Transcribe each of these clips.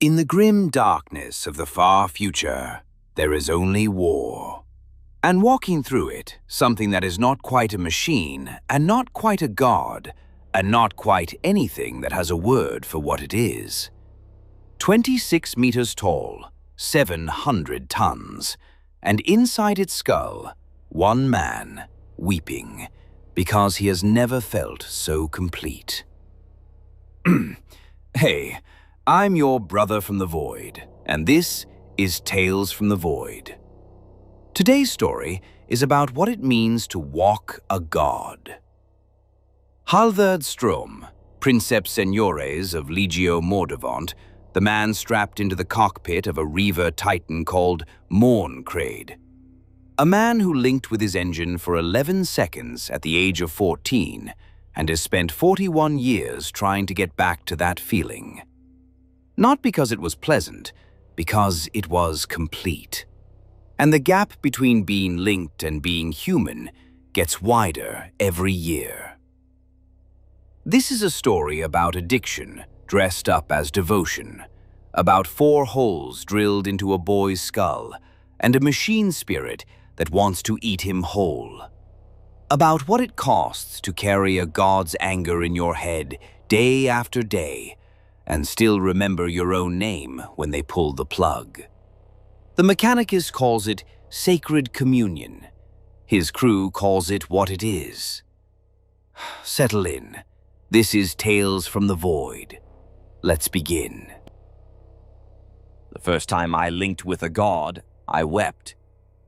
In the grim darkness of the far future, there is only war. And walking through it, something that is not quite a machine, and not quite a god, and not quite anything that has a word for what it is. 26 meters tall, 700 tons, and inside its skull, one man, weeping, because he has never felt so complete. Hey, I'm your brother from the Void, and this is Tales from the Void. Today's story is about what it means to walk a god. Halver Strom, Princeps seniores of Legio Mordavant, the man strapped into the cockpit of a Reaver Titan called Mourn Crade. A man who linked with his engine for 11 seconds at the age of 14 and has spent 41 years trying to get back to that feeling. Not because it was pleasant, because it was complete. And the gap between being linked and being human gets wider every year. This is a story about addiction dressed up as devotion, about 4 holes drilled into a boy's skull, and a machine spirit that wants to eat him whole. About what it costs to carry a god's anger in your head day after day, and still remember your own name when they pull the plug. The Mechanicus calls it sacred communion. His crew calls it what it is. Settle in. This is Tales from the Void. Let's begin. The first time I linked with a god, I wept.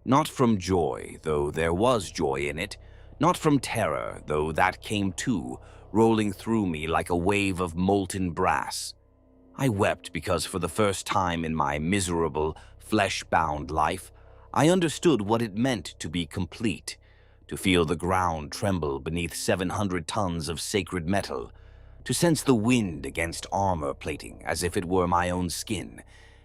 Not from joy, though there was joy in it. Not from terror, though that came too, rolling through me like a wave of molten brass. I wept because for the first time in my miserable, flesh-bound life, I understood what it meant to be complete, to feel the ground tremble beneath 700 tons of sacred metal, to sense the wind against armor plating as if it were my own skin,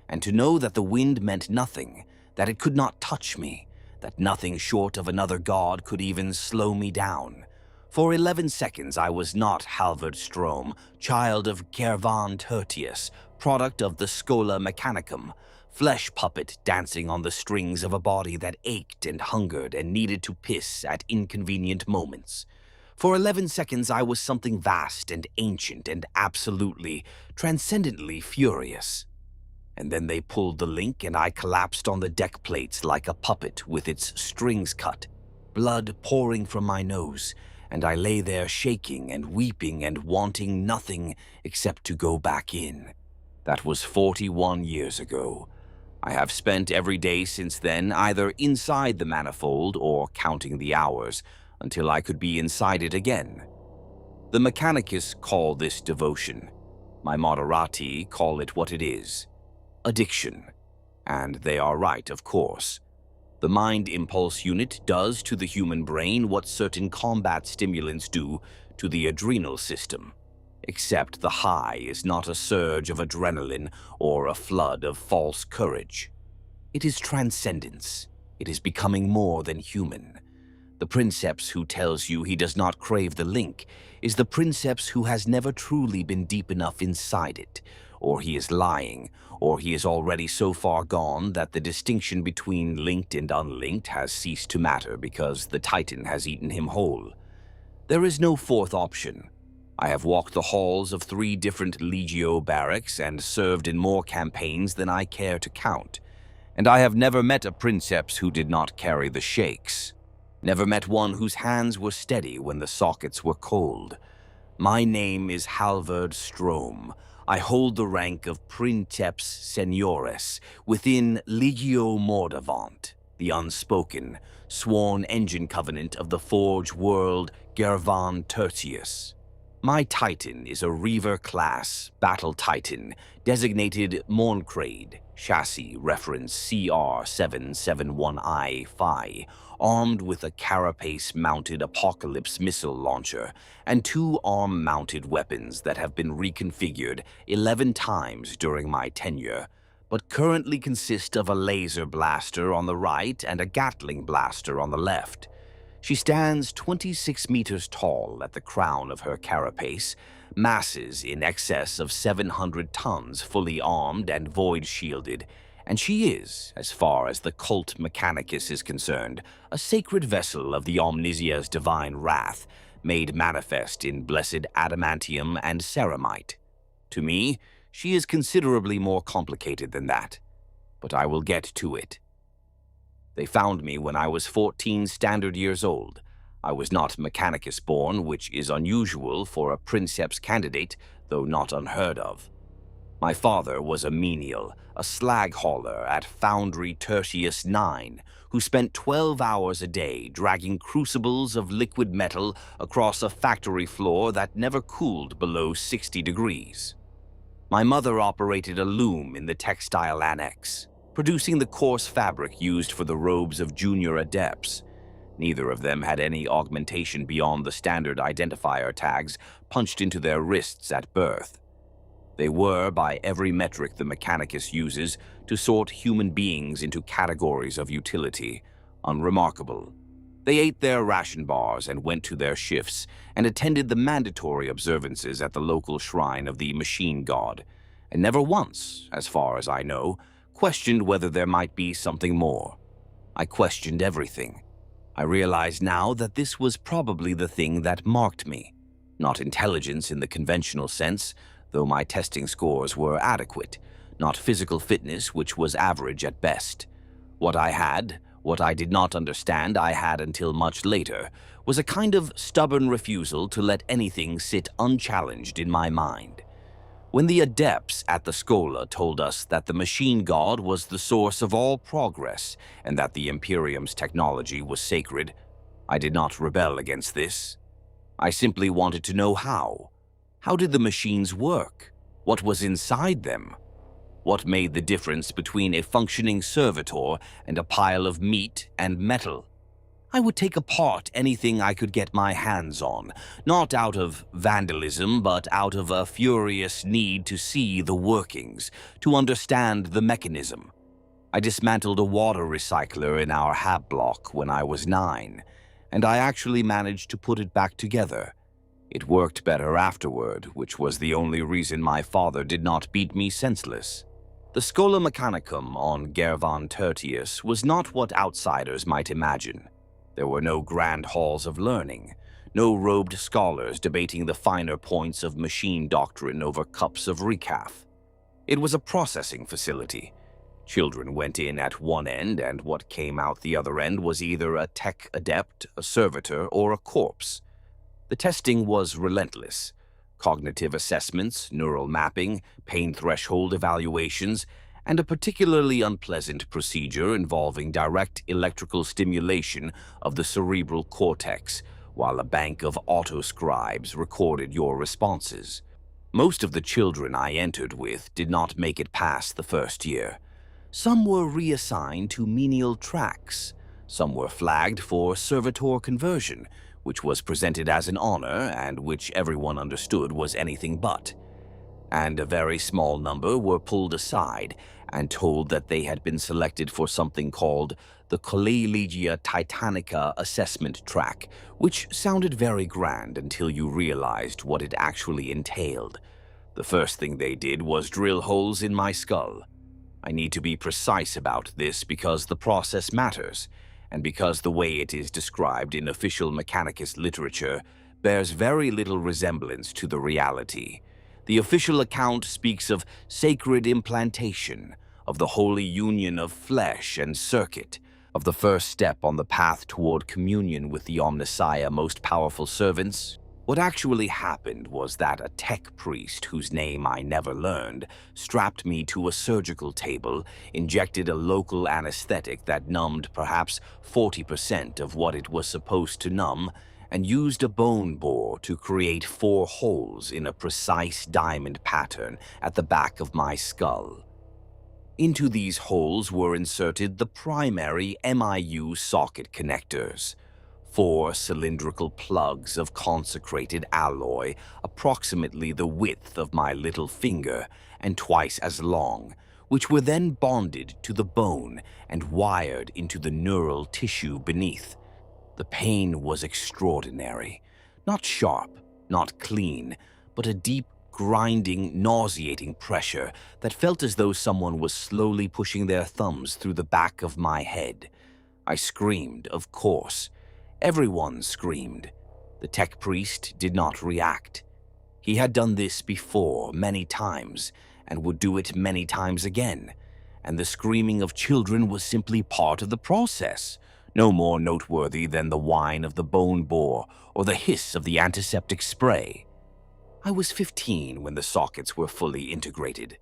and to know that the wind meant nothing, that it could not touch me, that nothing short of another god could even slow me down. For 11 seconds I was not Halver Strom, child of Gervan Tertius, product of the Schola Mechanicum, flesh puppet dancing on the strings of a body that ached and hungered and needed to piss at inconvenient moments. For 11 seconds I was something vast and ancient and absolutely, transcendently furious. And then they pulled the link and I collapsed on the deck plates like a puppet with its strings cut, blood pouring from my nose, and I lay there shaking and weeping and wanting nothing except to go back in. That was 41 years ago. I have spent every day since then either inside the Manifold or counting the hours until I could be inside it again. The Mechanicus call this devotion. My moderati call it what it is. Addiction. And they are right, of course. The mind impulse unit does to the human brain what certain combat stimulants do to the adrenal system. Except the high is not a surge of adrenaline or a flood of false courage. It is transcendence. It is becoming more than human. The Princeps who tells you he does not crave the link is the Princeps who has never truly been deep enough inside it, or he is lying, or he is already so far gone that the distinction between linked and unlinked has ceased to matter because the Titan has eaten him whole. There is no fourth option. I have walked the halls of 3 different Legio barracks and served in more campaigns than I care to count, and I have never met a Princeps who did not carry the shakes. Never met one whose hands were steady when the sockets were cold. My name is Halver Strom. I hold the rank of Princeps seniores within Legio Mordavant, the unspoken, sworn engine covenant of the Forge world Gervan Tertius. My Titan is a Reaver-class Battle Titan, designated Mourn Crade, chassis reference CR771I Phi, armed with a carapace-mounted Apocalypse missile launcher and 2 arm-mounted weapons that have been reconfigured 11 times during my tenure, but currently consist of a laser blaster on the right and a Gatling blaster on the left. She stands 26 meters tall at the crown of her carapace, masses in excess of 700 tons fully armed and void-shielded, and she is, as far as the cult Mechanicus is concerned, a sacred vessel of the Omnissiah's divine wrath, made manifest in blessed adamantium and ceramite. To me, she is considerably more complicated than that, but I will get to it. They found me when I was 14 standard years old. I was not Mechanicus born, which is unusual for a Princeps candidate, though not unheard of. My father was a menial, a slag hauler at Foundry Tertius 9, who spent 12 hours a day dragging crucibles of liquid metal across a factory floor that never cooled below 60 degrees. My mother operated a loom in the textile annex, producing the coarse fabric used for the robes of junior adepts. Neither of them had any augmentation beyond the standard identifier tags punched into their wrists at birth. They were, by every metric the Mechanicus uses, to sort human beings into categories of utility, unremarkable. They ate their ration bars and went to their shifts, and attended the mandatory observances at the local shrine of the machine god, and never once, as far as I know, questioned whether there might be something more. I questioned everything. I realize now that this was probably the thing that marked me. Not intelligence in the conventional sense, though my testing scores were adequate, not physical fitness, which was average at best. What I did not understand I had until much later, was a kind of stubborn refusal to let anything sit unchallenged in my mind. When the adepts at the Schola told us that the machine god was the source of all progress and that the Imperium's technology was sacred, I did not rebel against this. I simply wanted to know how. How did the machines work? What was inside them? What made the difference between a functioning servitor and a pile of meat and metal? I would take apart anything I could get my hands on, not out of vandalism, but out of a furious need to see the workings, to understand the mechanism. I dismantled a water recycler in our hab block when I was 9, and I actually managed to put it back together. It worked better afterward, which was the only reason my father did not beat me senseless. The Schola Mechanicum on Gervan Tertius was not what outsiders might imagine. There were no grand halls of learning, no robed scholars debating the finer points of machine doctrine over cups of recaf. It was a processing facility. Children went in at one end, and what came out the other end was either a tech adept, a servitor, or a corpse. The testing was relentless. Cognitive assessments, neural mapping, pain threshold evaluations, and a particularly unpleasant procedure involving direct electrical stimulation of the cerebral cortex, while a bank of autoscribes recorded your responses. Most of the children I entered with did not make it past the first year. Some were reassigned to menial tracks. Some were flagged for servitor conversion, which was presented as an honor and which everyone understood was anything but. And a very small number were pulled aside and told that they had been selected for something called the Legio Titanica assessment track, which sounded very grand until you realized what it actually entailed. The first thing they did was drill holes in my skull. I need to be precise about this because the process matters, and because the way it is described in official Mechanicus literature bears very little resemblance to the reality. The official account speaks of sacred implantation, of the holy union of flesh and circuit, of the first step on the path toward communion with the Omnissiah most powerful servants. What actually happened was that a tech priest, whose name I never learned, strapped me to a surgical table, injected a local anesthetic that numbed perhaps 40% of what it was supposed to numb, and used a bone bore to create 4 holes in a precise diamond pattern at the back of my skull. Into these holes were inserted the primary MIU socket connectors, 4 cylindrical plugs of consecrated alloy, approximately the width of my little finger and twice as long, which were then bonded to the bone and wired into the neural tissue beneath. The pain was extraordinary, not sharp, not clean, but a deep, grinding, nauseating pressure that felt as though someone was slowly pushing their thumbs through the back of my head. I screamed, of course. Everyone screamed. The tech priest did not react. He had done this before many times, and would do it many times again, and the screaming of children was simply part of the process, no more noteworthy than the whine of the bone boar or the hiss of the antiseptic spray. I was 15 when the sockets were fully integrated.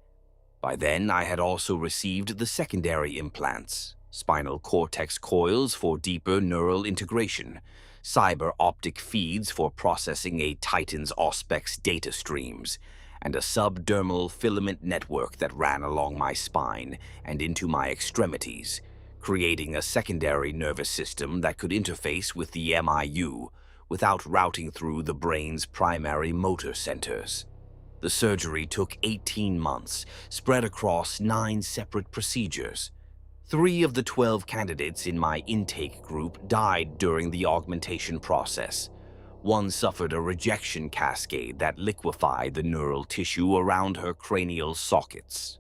By then, I had also received the secondary implants, spinal cortex coils for deeper neural integration, cyber optic feeds for processing a Titan's Auspex data streams, and a subdermal filament network that ran along my spine and into my extremities, creating a secondary nervous system that could interface with the MIU without routing through the brain's primary motor centers. The surgery took 18 months, spread across 9 separate procedures. 3 of the 12 candidates in my intake group died during the augmentation process. 1 suffered a rejection cascade that liquefied the neural tissue around her cranial sockets.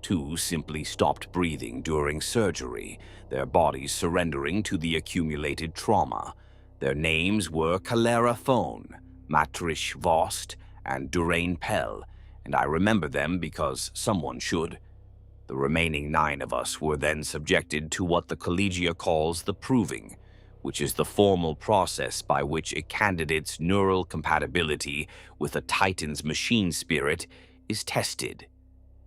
2 simply stopped breathing during surgery, their bodies surrendering to the accumulated trauma. Their names were Calera Phone, Matrish Vost, and Durain Pell, and I remember them because someone should. The remaining 9 of us were then subjected to what the Collegia calls the proving, which is the formal process by which a candidate's neural compatibility with a Titan's machine spirit is tested.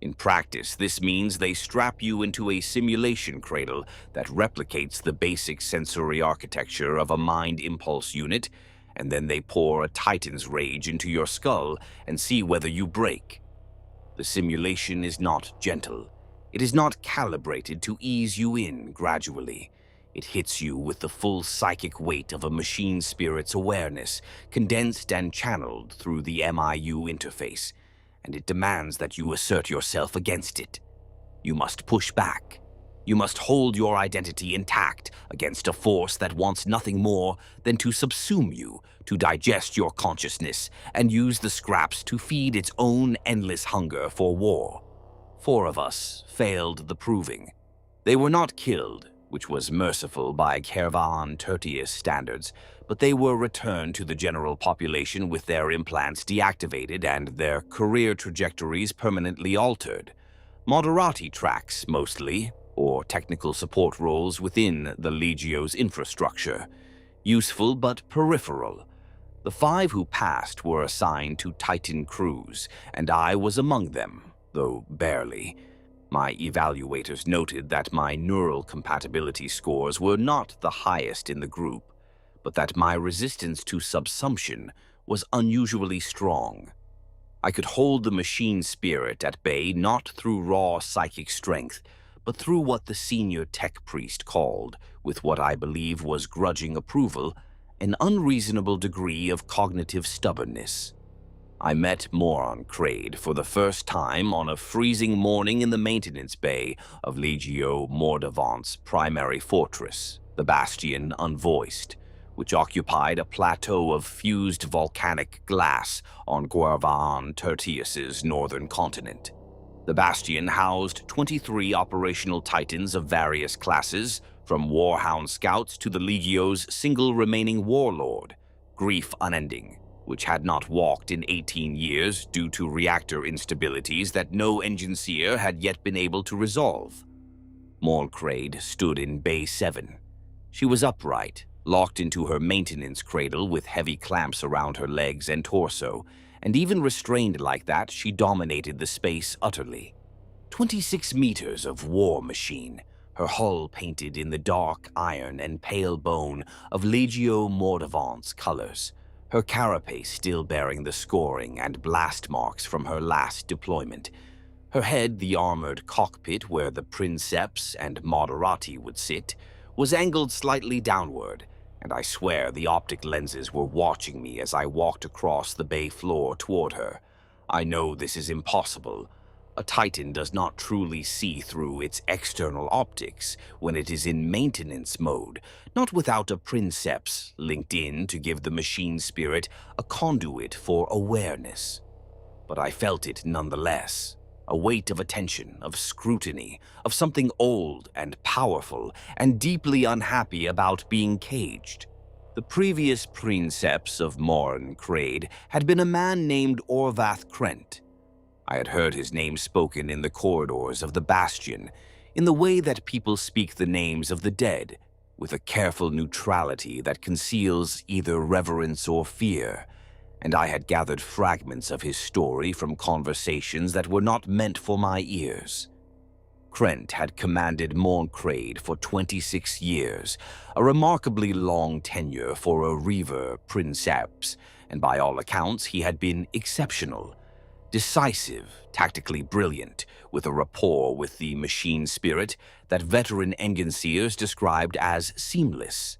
In practice, this means they strap you into a simulation cradle that replicates the basic sensory architecture of a mind impulse unit, and then they pour a Titan's rage into your skull and see whether you break. The simulation is not gentle. It is not calibrated to ease you in gradually. It hits you with the full psychic weight of a machine spirit's awareness, condensed and channeled through the MIU interface, and it demands that you assert yourself against it. You must push back. You must hold your identity intact against a force that wants nothing more than to subsume you, to digest your consciousness, and use the scraps to feed its own endless hunger for war. 4 of us failed the proving. They were not killed, which was merciful by Kervan Tertius standards, but they were returned to the general population with their implants deactivated and their career trajectories permanently altered. Moderati tracks, mostly, or technical support roles within the Legio's infrastructure. Useful but peripheral. The 5 who passed were assigned to Titan crews, and I was among them, though barely. My evaluators noted that my neural compatibility scores were not the highest in the group, but that my resistance to subsumption was unusually strong. I could hold the machine spirit at bay not through raw psychic strength, but through what the senior tech priest called, with what I believe was grudging approval, an unreasonable degree of cognitive stubbornness. I met Mourn Crade for the first time on a freezing morning in the maintenance bay of Legio Mordavant's primary fortress, the Bastion Unvoiced, which occupied a plateau of fused volcanic glass on Guarvan Tertius's northern continent. The Bastion housed 23 operational Titans of various classes, from Warhound Scouts to the Legio's single remaining warlord, Grief Unending, which had not walked in 18 years due to reactor instabilities that no engineer had yet been able to resolve. Mourn Crade stood in Bay 7. She was upright, locked into her maintenance cradle with heavy clamps around her legs and torso, and even restrained like that, she dominated the space utterly. 26 meters of war machine, her hull painted in the dark iron and pale bone of Legio Mordavant's colors, her carapace still bearing the scoring and blast marks from her last deployment. Her head, the armored cockpit where the Princeps and Moderati would sit, was angled slightly downward, and I swear the optic lenses were watching me as I walked across the bay floor toward her. I know this is impossible. A Titan does not truly see through its external optics when it is in maintenance mode, not without a Princeps linked in to give the machine spirit a conduit for awareness. But I felt it nonetheless, a weight of attention, of scrutiny, of something old and powerful and deeply unhappy about being caged. The previous Princeps of Mourn, Crade, had been a man named Krent. I had heard his name spoken in the corridors of the Bastion, in the way that people speak the names of the dead, with a careful neutrality that conceals either reverence or fear, and I had gathered fragments of his story from conversations that were not meant for my ears. Krent had commanded Crade for 26 years, a remarkably long tenure for a Reaver Princeps, and by all accounts he had been exceptional. Decisive, tactically brilliant, with a rapport with the machine spirit that veteran engineers described as seamless.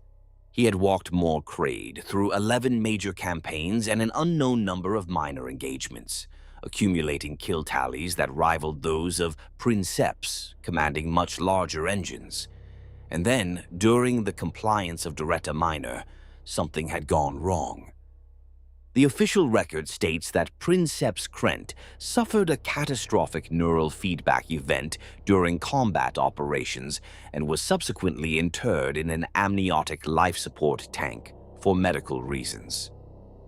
He had walked Crade through 11 major campaigns and an unknown number of minor engagements, accumulating kill tallies that rivaled those of Princeps, commanding much larger engines. And then, during the compliance of Diretta Minor, something had gone wrong. The official record states that Princeps Krent suffered a catastrophic neural feedback event during combat operations and was subsequently interred in an amniotic life support tank for medical reasons.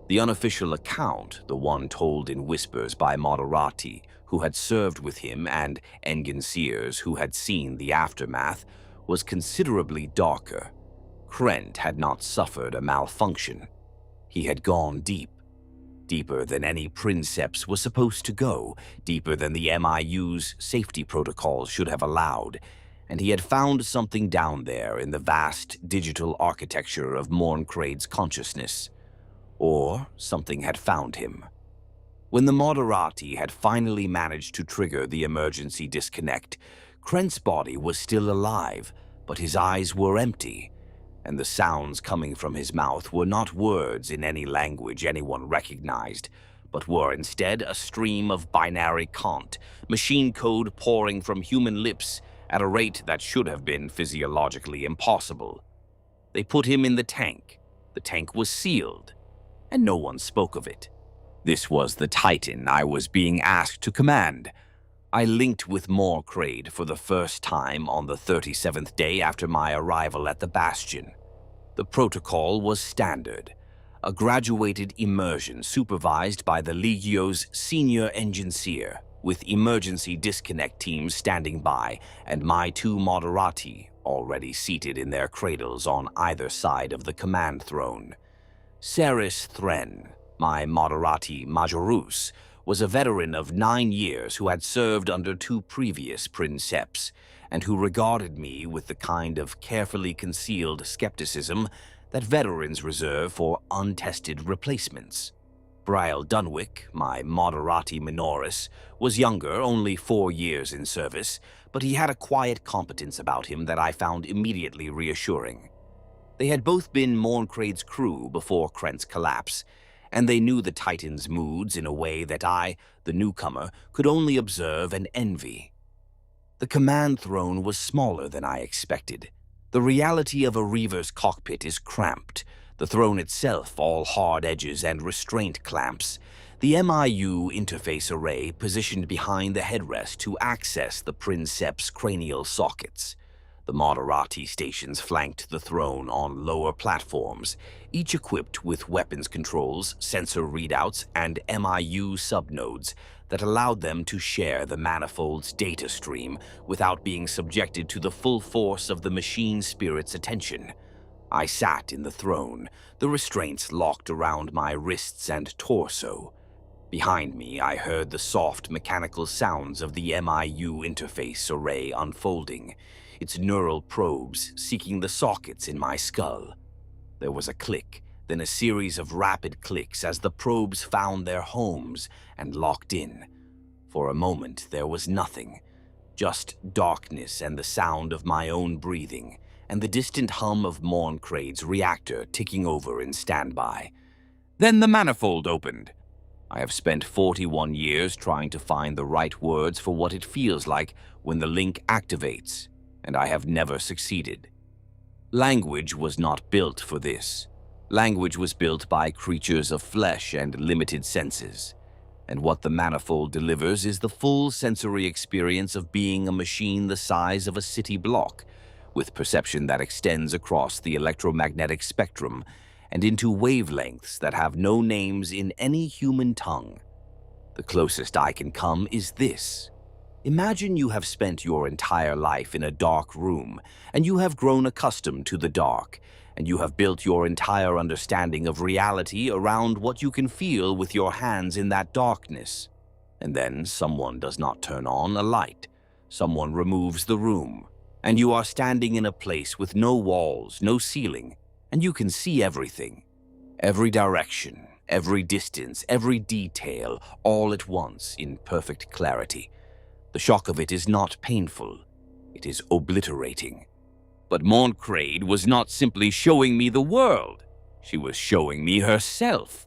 The unofficial account, the one told in whispers by Moderati, who had served with him, and engineers who had seen the aftermath, was considerably darker. Krent had not suffered a malfunction. He had gone deep. Deeper than any Princeps was supposed to go, deeper than the MIU's safety protocols should have allowed, and he had found something down there in the vast digital architecture of Crade's consciousness. Or something had found him. When the Moderati had finally managed to trigger the emergency disconnect, Krent's body was still alive, but his eyes were empty, and the sounds coming from his mouth were not words in any language anyone recognized, but were instead a stream of binary cant, machine code pouring from human lips at a rate that should have been physiologically impossible. They put him in the tank. The tank was sealed, and no one spoke of it. This was the Titan I was being asked to command. I linked with Crade for the first time on the 37th day after my arrival at the Bastion. The protocol was standard, a graduated immersion supervised by the Legio's senior engineer, with emergency disconnect teams standing by and my two Moderati already seated in their cradles on either side of the command throne. Ceres Thren, my Moderati Majorus, was a veteran of 9 years who had served under 2 previous Princeps, and who regarded me with the kind of carefully concealed skepticism that veterans reserve for untested replacements. Brial Dunwick, my Moderati Minoris, was younger, only 4 years in service, but he had a quiet competence about him that I found immediately reassuring. They had both been Crade's crew before Krent's collapse, and they knew the Titan's moods in a way that I, the newcomer, could only observe and envy. The command throne was smaller than I expected. The reality of a Reaver's cockpit is cramped, the throne itself all hard edges and restraint clamps, the MIU interface array positioned behind the headrest to access the Princeps cranial sockets. The Moderati stations flanked the throne on lower platforms, each equipped with weapons controls, sensor readouts, and MIU subnodes that allowed them to share the Manifold's data stream without being subjected to the full force of the machine spirit's attention. I sat in the throne, the restraints locked around my wrists and torso. Behind me, I heard the soft mechanical sounds of the MIU interface array unfolding, its neural probes seeking the sockets in my skull. There was a click, then a series of rapid clicks as the probes found their homes and locked in. For a moment, there was nothing, just darkness and the sound of my own breathing, and the distant hum of Crade's reactor ticking over in standby. Then the manifold opened. I have spent 41 years trying to find the right words for what it feels like when the link activates, and I have never succeeded. Language was not built for this. Language was built by creatures of flesh and limited senses. And what the Manifold delivers is the full sensory experience of being a machine the size of a city block, with perception that extends across the electromagnetic spectrum and into wavelengths that have no names in any human tongue. The closest I can come is this. Imagine you have spent your entire life in a dark room, and you have grown accustomed to the dark, and you have built your entire understanding of reality around what you can feel with your hands in that darkness. And then someone does not turn on a light. Someone removes the room, and you are standing in a place with no walls, no ceiling, and you can see everything. Every direction, every distance, every detail, all at once in perfect clarity. The shock of it is not painful. It is obliterating. But Mourn Crade was not simply showing me the world. She was showing me herself.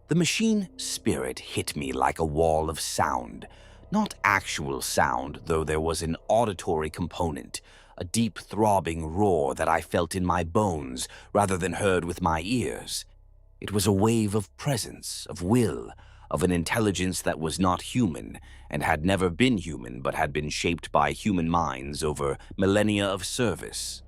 The machine spirit hit me like a wall of sound. Not actual sound, though there was an auditory component, a deep throbbing roar that I felt in my bones rather than heard with my ears. It was a wave of presence, of will, of an intelligence that was not human and had never been human but had been shaped by human minds over millennia of service.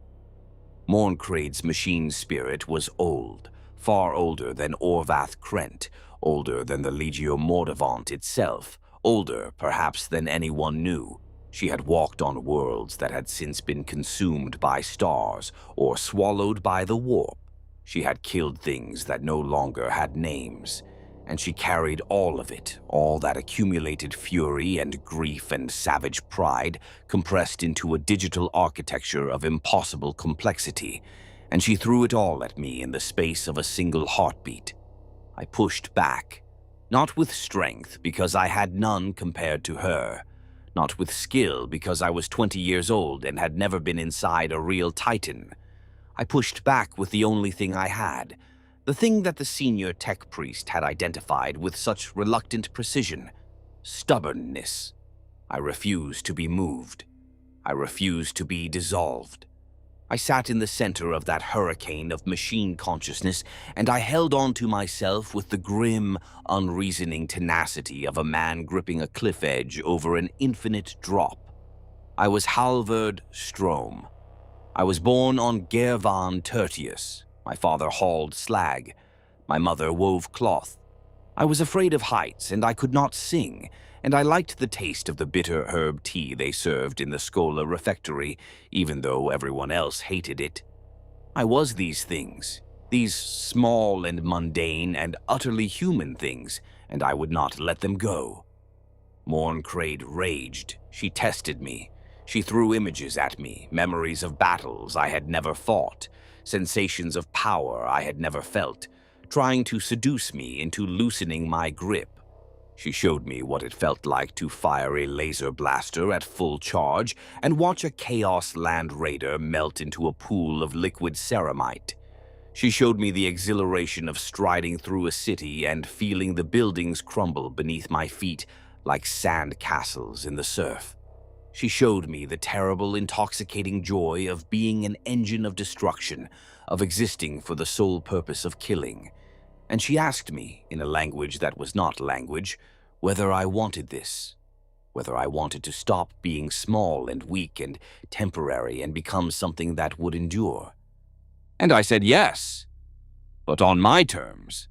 Mourn Crade's machine spirit was old, far older than Orvath Krent, older than the Legio Mordavant itself, older perhaps than anyone knew. She had walked on worlds that had since been consumed by stars or swallowed by the warp. She had killed things that no longer had names. And she carried all of it, all that accumulated fury and grief and savage pride, compressed into a digital architecture of impossible complexity, and she threw it all at me in the space of a single heartbeat. I pushed back, not with strength, because I had none compared to her, not with skill, because I was 20 years old and had never been inside a real Titan. I pushed back with the only thing I had, the thing that the senior tech priest had identified with such reluctant precision: stubbornness. I refused to be moved. I refused to be dissolved. I sat in the center of that hurricane of machine consciousness, and I held on to myself with the grim, unreasoning tenacity of a man gripping a cliff edge over an infinite drop. I was Halver Stro. I was born on Gervan Tertius. My father hauled slag. My mother wove cloth. I was afraid of heights, and I could not sing, and I liked the taste of the bitter herb tea they served in the Schola refectory, even though everyone else hated it. I was these things, these small and mundane and utterly human things, and I would not let them go. Mourn Crade raged. She tested me. She threw images at me, memories of battles I had never fought, sensations of power I had never felt, trying to seduce me into loosening my grip. She showed me what it felt like to fire a laser blaster at full charge and watch a Chaos Land Raider melt into a pool of liquid ceramite. She showed me the exhilaration of striding through a city and feeling the buildings crumble beneath my feet like sand castles in the surf. She showed me the terrible, intoxicating joy of being an engine of destruction, of existing for the sole purpose of killing. And she asked me, in a language that was not language, whether I wanted this, whether I wanted to stop being small and weak and temporary and become something that would endure. And I said yes, but on my terms.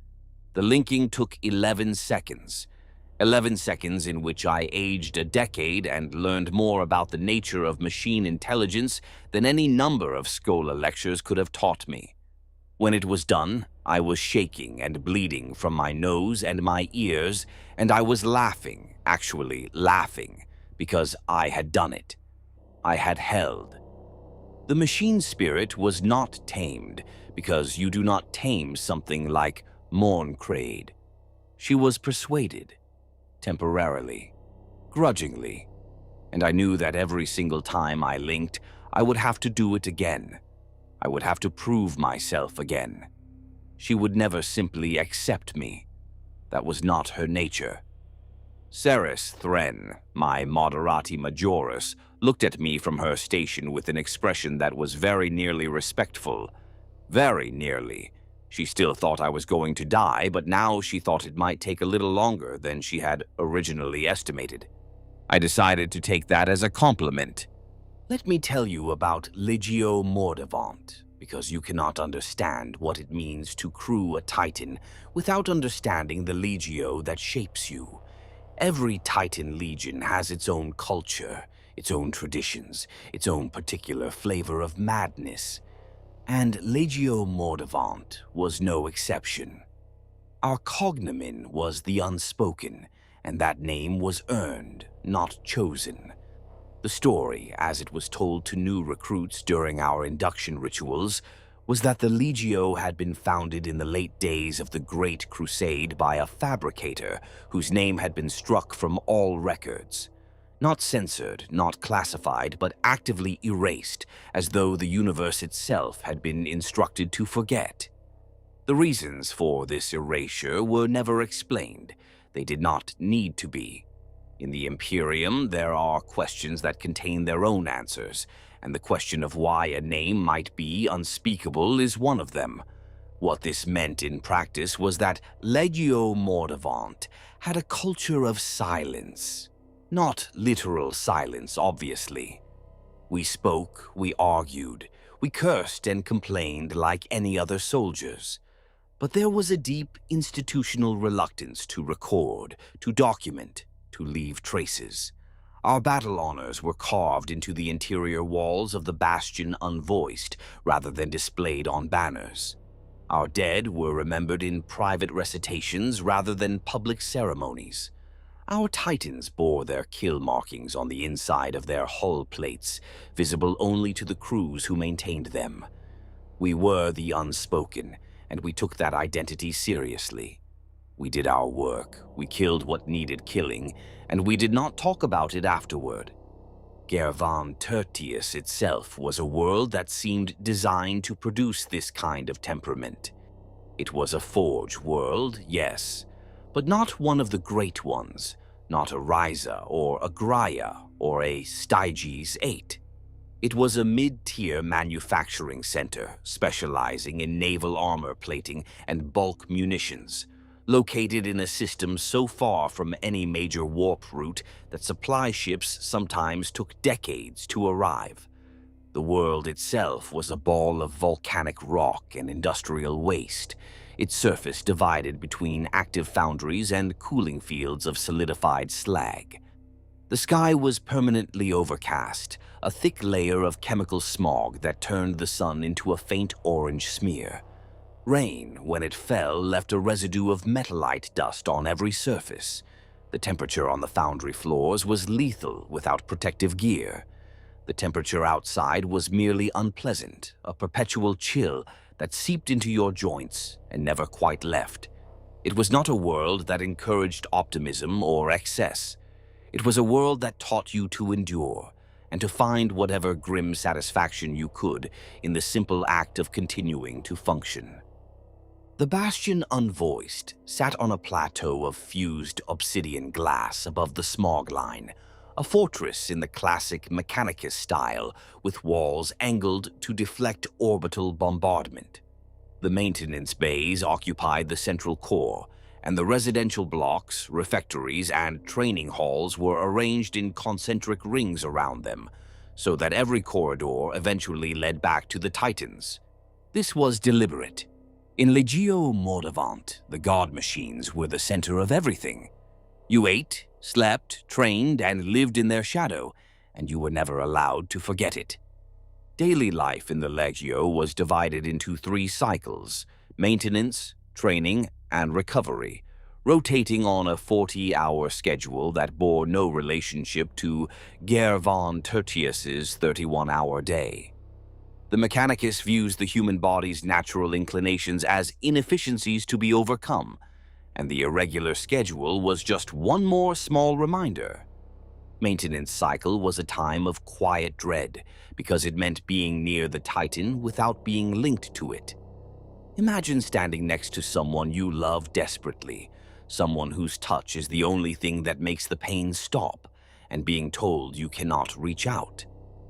The linking took 11 seconds. 11 seconds in which I aged a decade and learned more about the nature of machine intelligence than any number of Schola lectures could have taught me. When it was done, I was shaking and bleeding from my nose and my ears, and I was laughing, actually laughing, because I had done it. I had held. The machine spirit was not tamed, because you do not tame something like Mourn Crade. She was persuaded. Temporarily, grudgingly, and I knew that every single time I linked, I would have to do it again. I would have to prove myself again. She would never simply accept me. That was not her nature. Ceres Thren, my Moderati Majoris, looked at me from her station with an expression that was very nearly respectful. Very nearly. She still thought I was going to die, but now she thought it might take a little longer than she had originally estimated. I decided to take that as a compliment. Let me tell you about Legio Mordavant, because you cannot understand what it means to crew a Titan without understanding the Legio that shapes you. Every Titan Legion has its own culture, its own traditions, its own particular flavor of madness. And Legio Mordavant was no exception. Our cognomen was the Unspoken, and that name was earned, not chosen. The story, as it was told to new recruits during our induction rituals, was that the Legio had been founded in the late days of the Great Crusade by a fabricator whose name had been struck from all records. Not censored, not classified, but actively erased, as though the universe itself had been instructed to forget. The reasons for this erasure were never explained. They did not need to be. In the Imperium, there are questions that contain their own answers, and the question of why a name might be unspeakable is one of them. What this meant in practice was that Legio Mordavant had a culture of silence. Not literal silence, obviously. We spoke, we argued, we cursed and complained like any other soldiers. But there was a deep institutional reluctance to record, to document, to leave traces. Our battle honors were carved into the interior walls of the bastion unvoiced, rather than displayed on banners. Our dead were remembered in private recitations rather than public ceremonies. Our Titans bore their kill markings on the inside of their hull plates, visible only to the crews who maintained them. We were the Unspoken, and we took that identity seriously. We did our work, we killed what needed killing, and we did not talk about it afterward. Gervan Tertius itself was a world that seemed designed to produce this kind of temperament. It was a forge world, yes, but not one of the great ones, not a Ryza or a Graia or a Styges 8. It was a mid-tier manufacturing center specializing in naval armor plating and bulk munitions, located in a system so far from any major warp route that supply ships sometimes took decades to arrive. The world itself was a ball of volcanic rock and industrial waste, its surface divided between active foundries and cooling fields of solidified slag. The sky was permanently overcast, a thick layer of chemical smog that turned the sun into a faint orange smear. Rain, when it fell, left a residue of metallite dust on every surface. The temperature on the foundry floors was lethal without protective gear. The temperature outside was merely unpleasant, a perpetual chill that seeped into your joints and never quite left. It was not a world that encouraged optimism or excess. It was a world that taught you to endure and to find whatever grim satisfaction you could in the simple act of continuing to function. The bastion unvoiced sat on a plateau of fused obsidian glass above the smog line, a fortress in the classic Mechanicus style with walls angled to deflect orbital bombardment. The maintenance bays occupied the central core, and the residential blocks, refectories, and training halls were arranged in concentric rings around them, so that every corridor eventually led back to the Titans. This was deliberate. In Legio Mordavant, the god machines were the center of everything. You ate, slept, trained, and lived in their shadow, and you were never allowed to forget it. Daily life in the Legio was divided into 3 cycles: maintenance, training, and recovery, rotating on a 40-hour schedule that bore no relationship to Gervan Tertius's 31-hour day. The Mechanicus views the human body's natural inclinations as inefficiencies to be overcome, and the irregular schedule was just one more small reminder. Maintenance cycle was a time of quiet dread, because it meant being near the Titan without being linked to it. Imagine standing next to someone you love desperately, someone whose touch is the only thing that makes the pain stop, and being told you cannot reach out.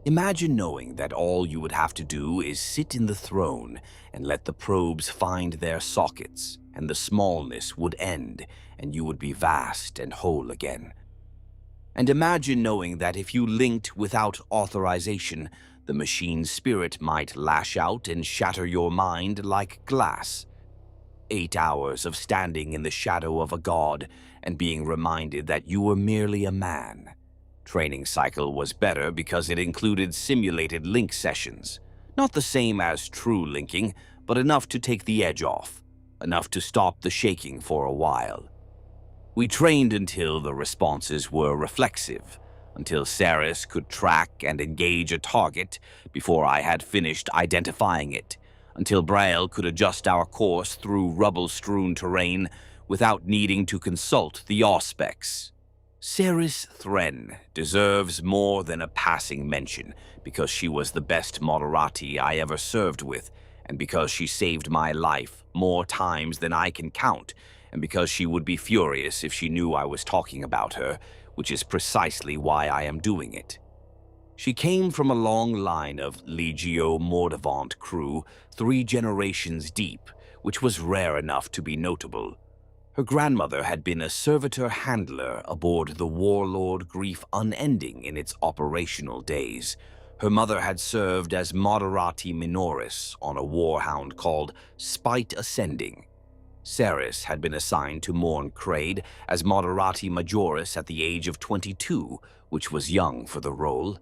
Imagine knowing that all you would have to do is sit in the throne and let the probes find their sockets, and the smallness would end, and you would be vast and whole again. And imagine knowing that if you linked without authorization, the machine's spirit might lash out and shatter your mind like glass. 8 hours of standing in the shadow of a god and being reminded that you were merely a man. Training cycle was better because it included simulated link sessions. Not the same as true linking, but enough to take the edge off, enough to stop the shaking for a while. We trained until the responses were reflexive, until Ceres could track and engage a target before I had finished identifying it, until Braille could adjust our course through rubble-strewn terrain without needing to consult the auspex. Ceres Thren deserves more than a passing mention because she was the best Moderati I ever served with, and because she saved my life more times than I can count, and because she would be furious if she knew I was talking about her, which is precisely why I am doing it. She came from a long line of Legio Mordavant crew, 3 generations deep, which was rare enough to be notable. Her grandmother had been a servitor handler aboard the warlord Grief Unending in its operational days. Her mother had served as Moderati Minoris on a warhound called Spite Ascending. Ceres had been assigned to Mourn Crade as Moderati Majoris at the age of 22, which was young for the role,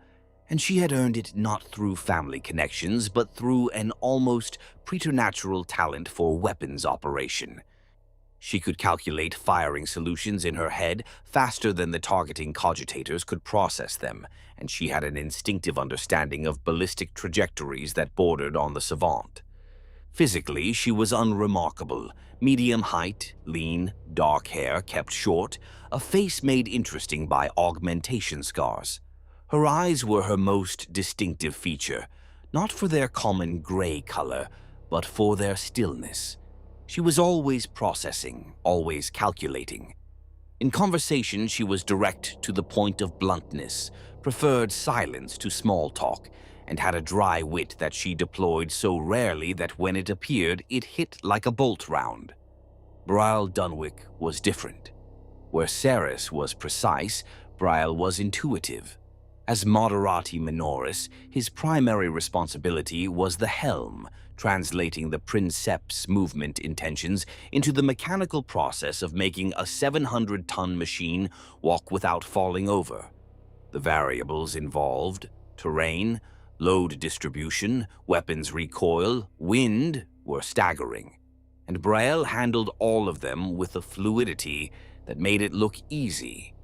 and she had earned it not through family connections but through an almost preternatural talent for weapons operation. She could calculate firing solutions in her head faster than the targeting cogitators could process them, and she had an instinctive understanding of ballistic trajectories that bordered on the savant. Physically, she was unremarkable. Medium height, lean, dark hair kept short, a face made interesting by augmentation scars. Her eyes were her most distinctive feature, not for their common gray color, but for their stillness. She was always processing, always calculating. In conversation, she was direct to the point of bluntness, preferred silence to small talk, and had a dry wit that she deployed so rarely that when it appeared, it hit like a bolt round. Braille Dunwick was different. Where Ceres was precise, Braille was intuitive. As Moderati Minoris, his primary responsibility was the helm, translating the Princeps movement intentions into the mechanical process of making a 700-ton machine walk without falling over. The variables involved, terrain, load distribution, weapons recoil, wind, were staggering, and Braille handled all of them with a fluidity that made it look easy.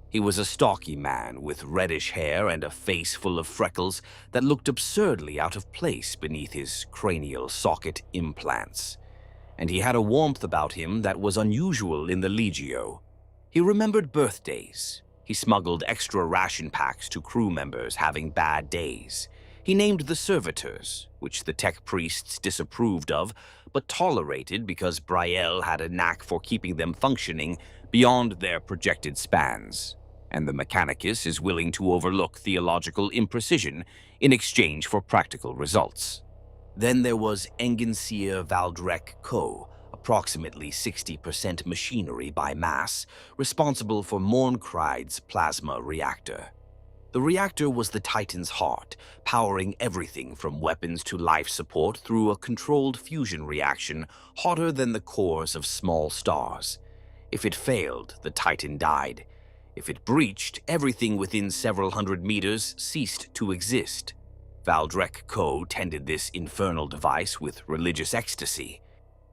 He was a stocky man with reddish hair and a face full of freckles that looked absurdly out of place beneath his cranial socket implants. And he had a warmth about him that was unusual in the Legio. He remembered birthdays. He smuggled extra ration packs to crew members having bad days. He named the servitors, which the tech priests disapproved of, but tolerated because Braille had a knack for keeping them functioning beyond their projected spans. And the Mechanicus is willing to overlook theological imprecision in exchange for practical results. Then there was Engensier Valdrek Co., approximately 60% machinery by mass, responsible for Mourn Crade's plasma reactor. The reactor was the Titan's heart, powering everything from weapons to life support through a controlled fusion reaction hotter than the cores of small stars. If it failed, the Titan died. If it breached, everything within several hundred meters ceased to exist. Valdrek Co. tended this infernal device with religious ecstasy.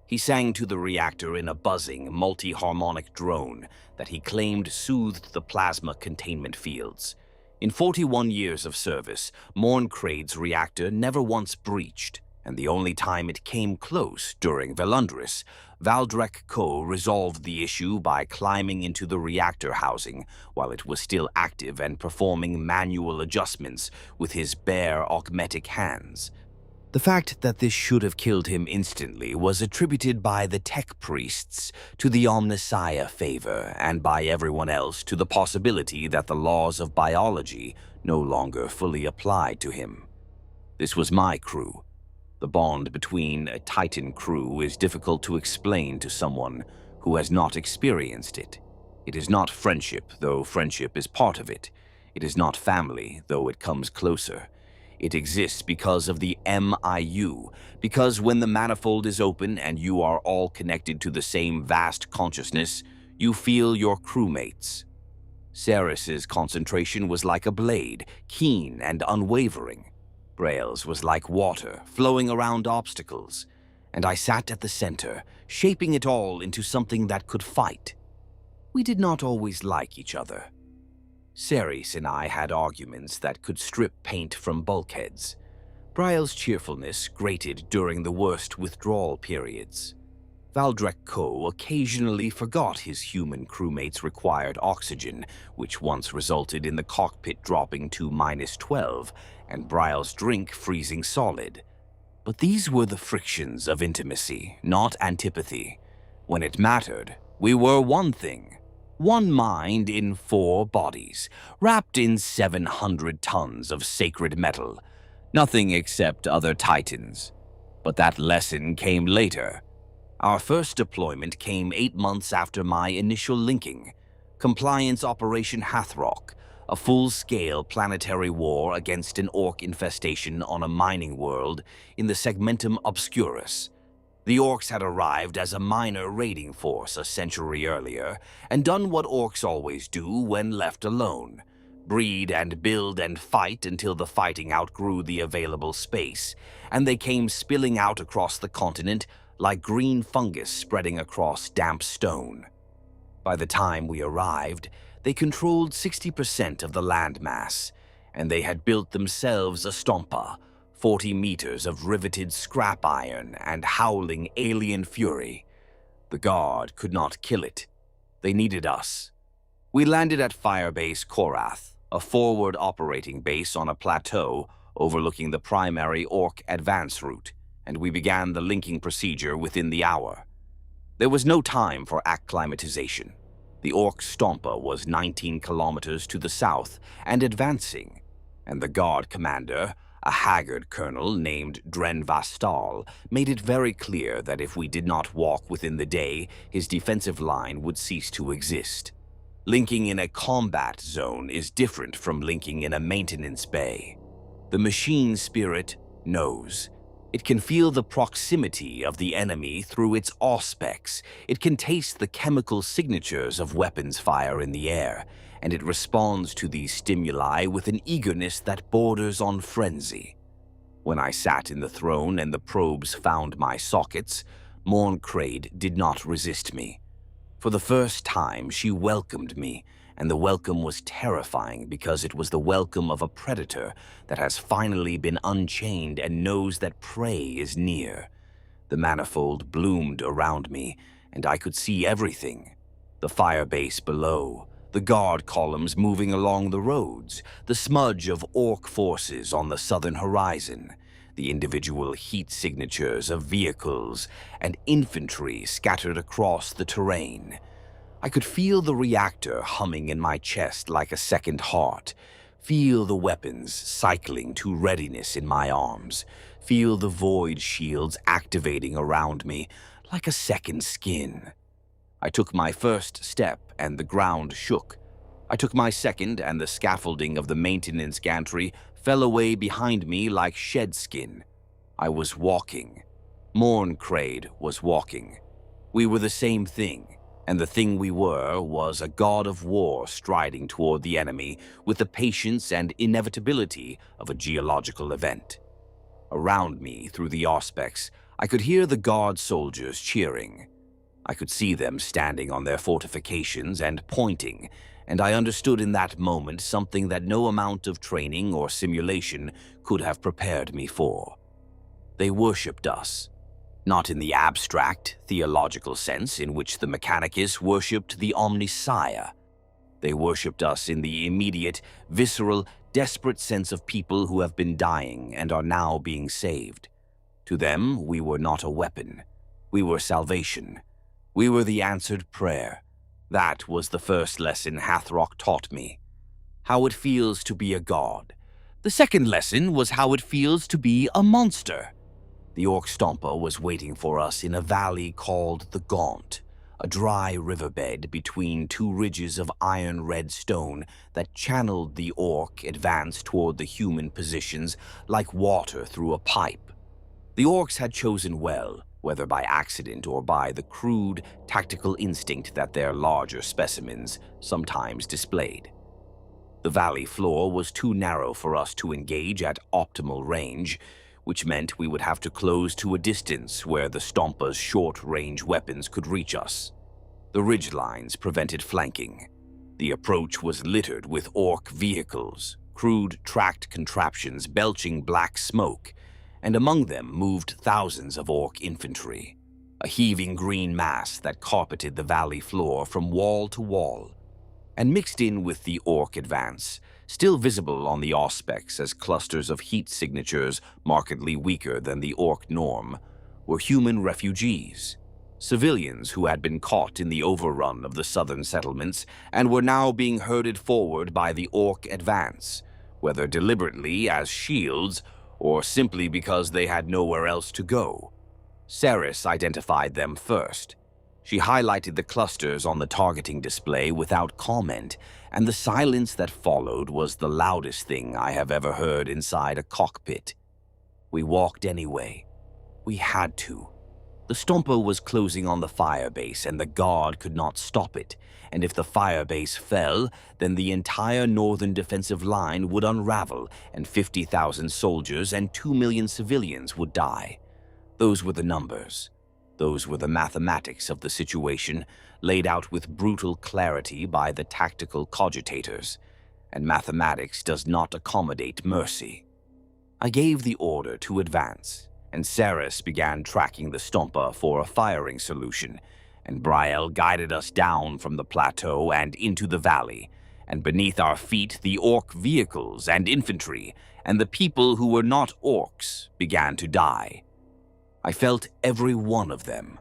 He sang to the reactor in a buzzing, multi-harmonic drone that he claimed soothed the plasma containment fields. In 41 years of service, Mourn Crade's reactor never once breached, and the only time it came close during Valundras, Valdrek Co. resolved the issue by climbing into the reactor housing while it was still active and performing manual adjustments with his bare augmetic hands. The fact that this should have killed him instantly was attributed by the tech priests to the Omnissiah favor and by everyone else to the possibility that the laws of biology no longer fully applied to him. This was my crew. The bond between a Titan crew is difficult to explain to someone who has not experienced it. It is not friendship, though friendship is part of it. It is not family, though it comes closer. It exists because of the MIU, because when the manifold is open and you are all connected to the same vast consciousness, you feel your crewmates. Ceres's concentration was like a blade, keen and unwavering. Braille's was like water, flowing around obstacles, and I sat at the center, shaping it all into something that could fight. We did not always like each other. Ceres and I had arguments that could strip paint from bulkheads. Braille's cheerfulness grated during the worst withdrawal periods. Valdrek occasionally forgot his human crewmates required oxygen, which once resulted in the cockpit dropping to -12 and Braille's drink freezing solid. But these were the frictions of intimacy, not antipathy. When it mattered, we were one thing. One mind in 4 bodies, wrapped in 700 tons of sacred metal. Nothing except other Titans. But that lesson came later. Our first deployment came 8 months after my initial linking. Compliance Operation Hathrock, a full-scale planetary war against an orc infestation on a mining world in the Segmentum Obscurus. The orcs had arrived as a minor raiding force a century earlier and done what orcs always do when left alone. Breed and build and fight until the fighting outgrew the available space, and they came spilling out across the continent like green fungus spreading across damp stone. By the time we arrived, they controlled 60% of the landmass, and they had built themselves a stompa, 40 meters of riveted scrap iron and howling alien fury. The Guard could not kill it. They needed us. We landed at Firebase Korath, a forward operating base on a plateau overlooking the primary Orc advance route, and we began the linking procedure within the hour. There was no time for acclimatization. The Orc stompa was 19 kilometers to the south and advancing, and the Guard commander, a haggard colonel named Dren Vastal, made it very clear that if we did not walk within the day, his defensive line would cease to exist. Linking in a combat zone is different from linking in a maintenance bay. The machine spirit knows. It can feel the proximity of the enemy through its auspex. It can taste the chemical signatures of weapons fire in the air, and it responds to these stimuli with an eagerness that borders on frenzy. When I sat in the throne and the probes found my sockets, Mourn Crade did not resist me. For the first time, she welcomed me, and the welcome was terrifying because it was the welcome of a predator that has finally been unchained and knows that prey is near. The manifold bloomed around me, and I could see everything. The firebase below, the guard columns moving along the roads, the smudge of orc forces on the southern horizon, the individual heat signatures of vehicles and infantry scattered across the terrain. I could feel the reactor humming in my chest like a second heart, feel the weapons cycling to readiness in my arms, feel the void shields activating around me like a second skin. I took my first step and the ground shook. I took my second and the scaffolding of the maintenance gantry fell away behind me like shed skin. I was walking. Mourn Crade was walking. We were the same thing, and the thing we were was a god of war striding toward the enemy with the patience and inevitability of a geological event. Around me, through the auspex, I could hear the guard soldiers cheering. I could see them standing on their fortifications and pointing, and I understood in that moment something that no amount of training or simulation could have prepared me for. They worshipped us. Not in the abstract, theological sense in which the Mechanicus worshipped the Omnissiah. They worshipped us in the immediate, visceral, desperate sense of people who have been dying and are now being saved. To them, we were not a weapon. We were salvation. We were the answered prayer. That was the first lesson Hathrock taught me. How it feels to be a god. The second lesson was how it feels to be a monster. The Orc Stomper was waiting for us in a valley called the Gaunt, a dry riverbed between two ridges of iron-red stone that channeled the Orc advance toward the human positions like water through a pipe. The Orcs had chosen well, whether by accident or by the crude, tactical instinct that their larger specimens sometimes displayed. The valley floor was too narrow for us to engage at optimal range, which meant we would have to close to a distance where the Stomper's short-range weapons could reach us. The ridgelines prevented flanking. The approach was littered with Orc vehicles, crude tracked contraptions belching black smoke, and among them moved thousands of Orc infantry, a heaving green mass that carpeted the valley floor from wall to wall. And mixed in with the Orc advance, still visible on the auspex as clusters of heat signatures markedly weaker than the Orc norm, were human refugees, civilians who had been caught in the overrun of the southern settlements and were now being herded forward by the Orc advance, whether deliberately as shields or simply because they had nowhere else to go. Ceres identified them first. She highlighted the clusters on the targeting display without comment, and the silence that followed was the loudest thing I have ever heard inside a cockpit. We walked anyway. We had to. The Stomper was closing on the firebase, and the guard could not stop it, and if the firebase fell, then the entire northern defensive line would unravel, and 50,000 soldiers and 2 million civilians would die. Those were the numbers. Those were the mathematics of the situation, laid out with brutal clarity by the tactical cogitators, and mathematics does not accommodate mercy. I gave the order to advance, and Ceres began tracking the Stomper for a firing solution, and Brielle guided us down from the plateau and into the valley, and beneath our feet the Orc vehicles and infantry, and the people who were not Orcs began to die. I felt every one of them,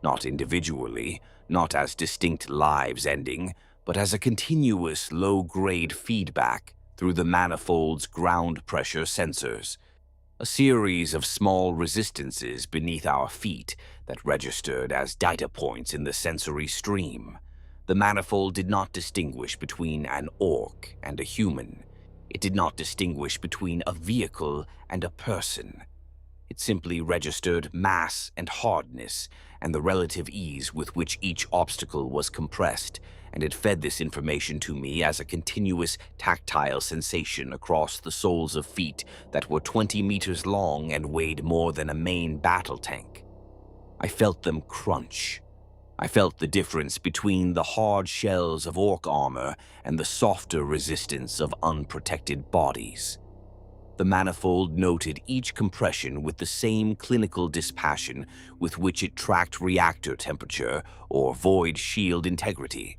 not individually, not as distinct lives ending, but as a continuous low-grade feedback through the Manifold's ground pressure sensors, a series of small resistances beneath our feet that registered as data points in the sensory stream. The Manifold did not distinguish between an Orc and a human. It did not distinguish between a vehicle and a person. It simply registered mass and hardness and the relative ease with which each obstacle was compressed, and it fed this information to me as a continuous tactile sensation across the soles of feet that were 20 meters long and weighed more than a main battle tank. I felt them crunch. I felt the difference between the hard shells of Orc armor and the softer resistance of unprotected bodies. The Manifold noted each compression with the same clinical dispassion with which it tracked reactor temperature or void shield integrity.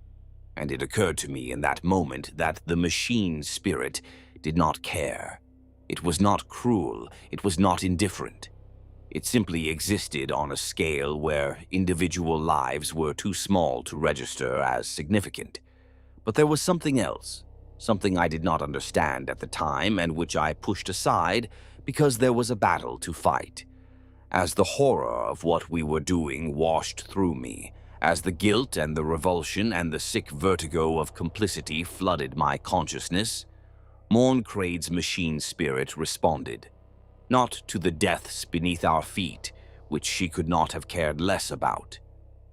And it occurred to me in that moment that the machine spirit did not care. It was not cruel, it was not indifferent. It simply existed on a scale where individual lives were too small to register as significant. But there was something else. Something I did not understand at the time and which I pushed aside because there was a battle to fight. As the horror of what we were doing washed through me, as the guilt and the revulsion and the sick vertigo of complicity flooded my consciousness, Mourn Crade's machine spirit responded, not to the deaths beneath our feet, which she could not have cared less about,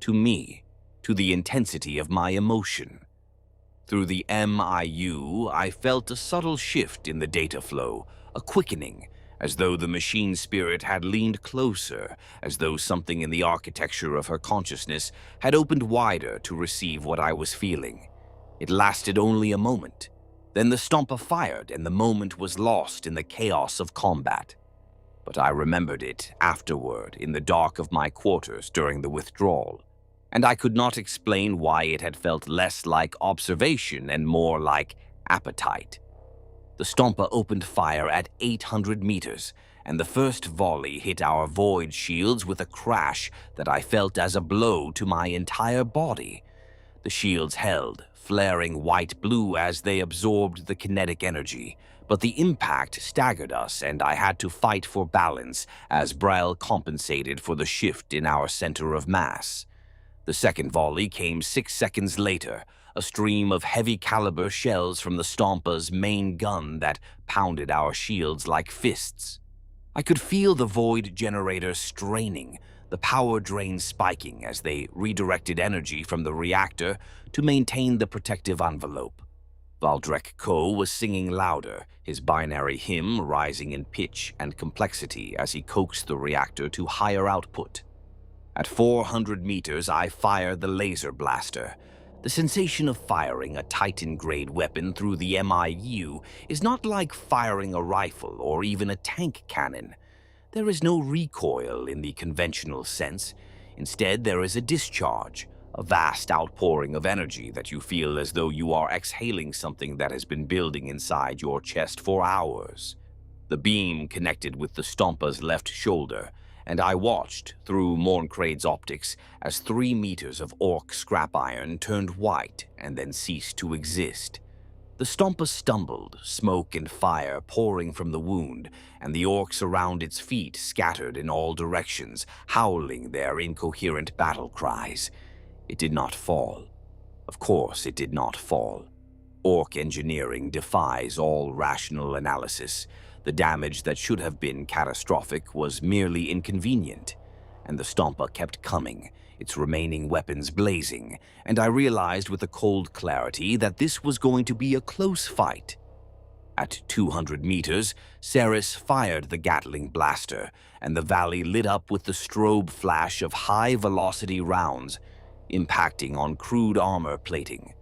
to me, to the intensity of my emotion. Through the MIU, I felt a subtle shift in the data flow, a quickening, as though the machine spirit had leaned closer, as though something in the architecture of her consciousness had opened wider to receive what I was feeling. It lasted only a moment. Then the Stomper fired, and the moment was lost in the chaos of combat. But I remembered it afterward in the dark of my quarters during the withdrawal, and I could not explain why it had felt less like observation and more like appetite. The Stomper opened fire at 800 meters, and the first volley hit our void shields with a crash that I felt as a blow to my entire body. The shields held, flaring white-blue as they absorbed the kinetic energy, but the impact staggered us and I had to fight for balance as Braille compensated for the shift in our center of mass. The second volley came 6 seconds later, a stream of heavy-caliber shells from the Stompa's main gun that pounded our shields like fists. I could feel the void generator straining, the power drain spiking as they redirected energy from the reactor to maintain the protective envelope. Valdrek Ko was singing louder, his binary hymn rising in pitch and complexity as he coaxed the reactor to higher output. At 400 meters, I fired the laser blaster. The sensation of firing a Titan-grade weapon through the MIU is not like firing a rifle or even a tank cannon. There is no recoil in the conventional sense. Instead, there is a discharge, a vast outpouring of energy that you feel as though you are exhaling something that has been building inside your chest for hours. The beam connected with the Stompa's left shoulder, and I watched, through Mourn Crade's optics, as 3 meters of orc scrap iron turned white and then ceased to exist. The Stompa stumbled, smoke and fire pouring from the wound, and the orcs around its feet scattered in all directions, howling their incoherent battle cries. It did not fall. Of course it did not fall. Orc engineering defies all rational analysis. The damage that should have been catastrophic was merely inconvenient, and the Stompa kept coming, its remaining weapons blazing, and I realized with a cold clarity that this was going to be a close fight. At 200 meters, Ceres fired the Gatling blaster, and the valley lit up with the strobe flash of high-velocity rounds, impacting on crude armor plating.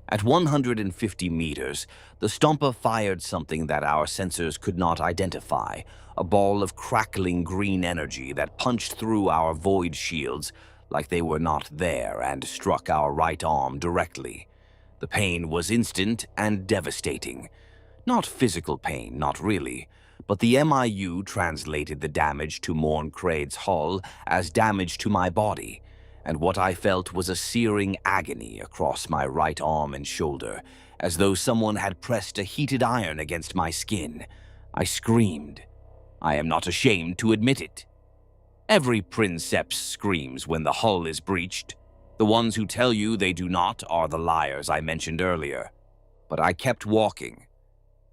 At 150 meters, the Stompa fired something that our sensors could not identify, a ball of crackling green energy that punched through our void shields like they were not there and struck our right arm directly. The pain was instant and devastating. Not physical pain, not really, but the MIU translated the damage to Mourn Crade's hull as damage to my body, and what I felt was a searing agony across my right arm and shoulder, as though someone had pressed a heated iron against my skin. I screamed. I am not ashamed to admit it. Every Princeps screams when the hull is breached. The ones who tell you they do not are the liars I mentioned earlier. But I kept walking,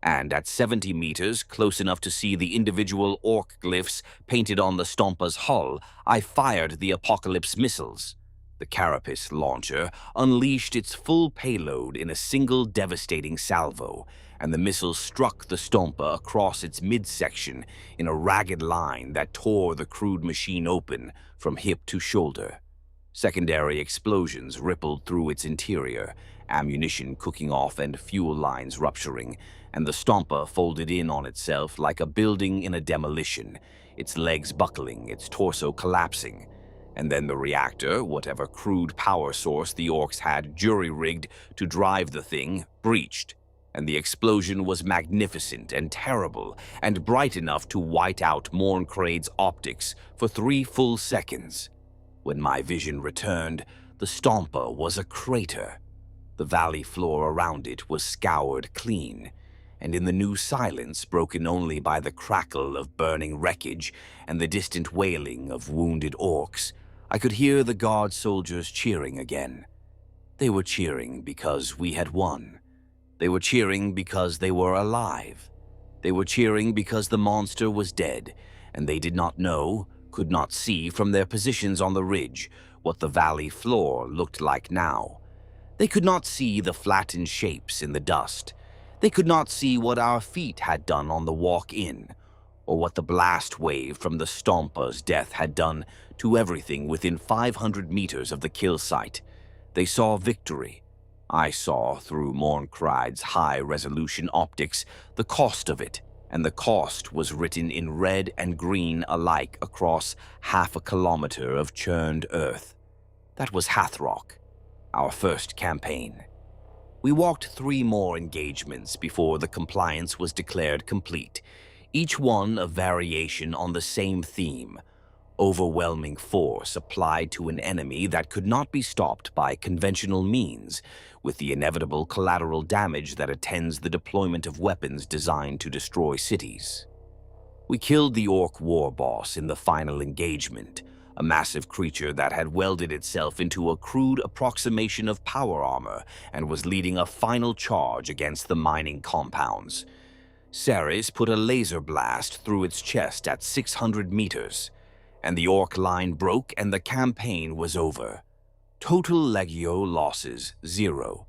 and at 70 meters, close enough to see the individual orc glyphs painted on the Stompa's hull, I fired the Apocalypse missiles. The Carapace launcher unleashed its full payload in a single devastating salvo, and the missile struck the Stompa across its midsection in a ragged line that tore the crude machine open from hip to shoulder. Secondary explosions rippled through its interior, ammunition cooking off and fuel lines rupturing, and the Stompa folded in on itself like a building in a demolition, its legs buckling, its torso collapsing. And then the reactor, whatever crude power source the orcs had jury-rigged to drive the thing, breached, and the explosion was magnificent and terrible and bright enough to white out Mourn Crade's optics for 3 full seconds. When my vision returned, the Stompa was a crater. The valley floor around it was scoured clean, and in the new silence broken only by the crackle of burning wreckage and the distant wailing of wounded orcs, I could hear the guard soldiers cheering again. They were cheering because we had won. They were cheering because they were alive. They were cheering because the monster was dead, and they did not know, could not see from their positions on the ridge what the valley floor looked like now. They could not see the flattened shapes in the dust. They could not see what our feet had done on the walk in, or what the blast wave from the Stompa's death had done to everything within 500 meters of the kill site. They saw victory. I saw, through Mourn Crade's high-resolution optics, the cost of it, and the cost was written in red and green alike across half a kilometer of churned earth. That was Hathrock, our first campaign. We walked 3 more engagements before the compliance was declared complete. each one a variation on the same theme: overwhelming force applied to an enemy that could not be stopped by conventional means, with the inevitable collateral damage that attends the deployment of weapons designed to destroy cities. We killed the Orc war boss in the final engagement, a massive creature that had welded itself into a crude approximation of power armor and was leading a final charge against the mining compounds. Ceres put a laser blast through its chest at 600 meters, and the Orc line broke and the campaign was over. Total Legio losses, 0.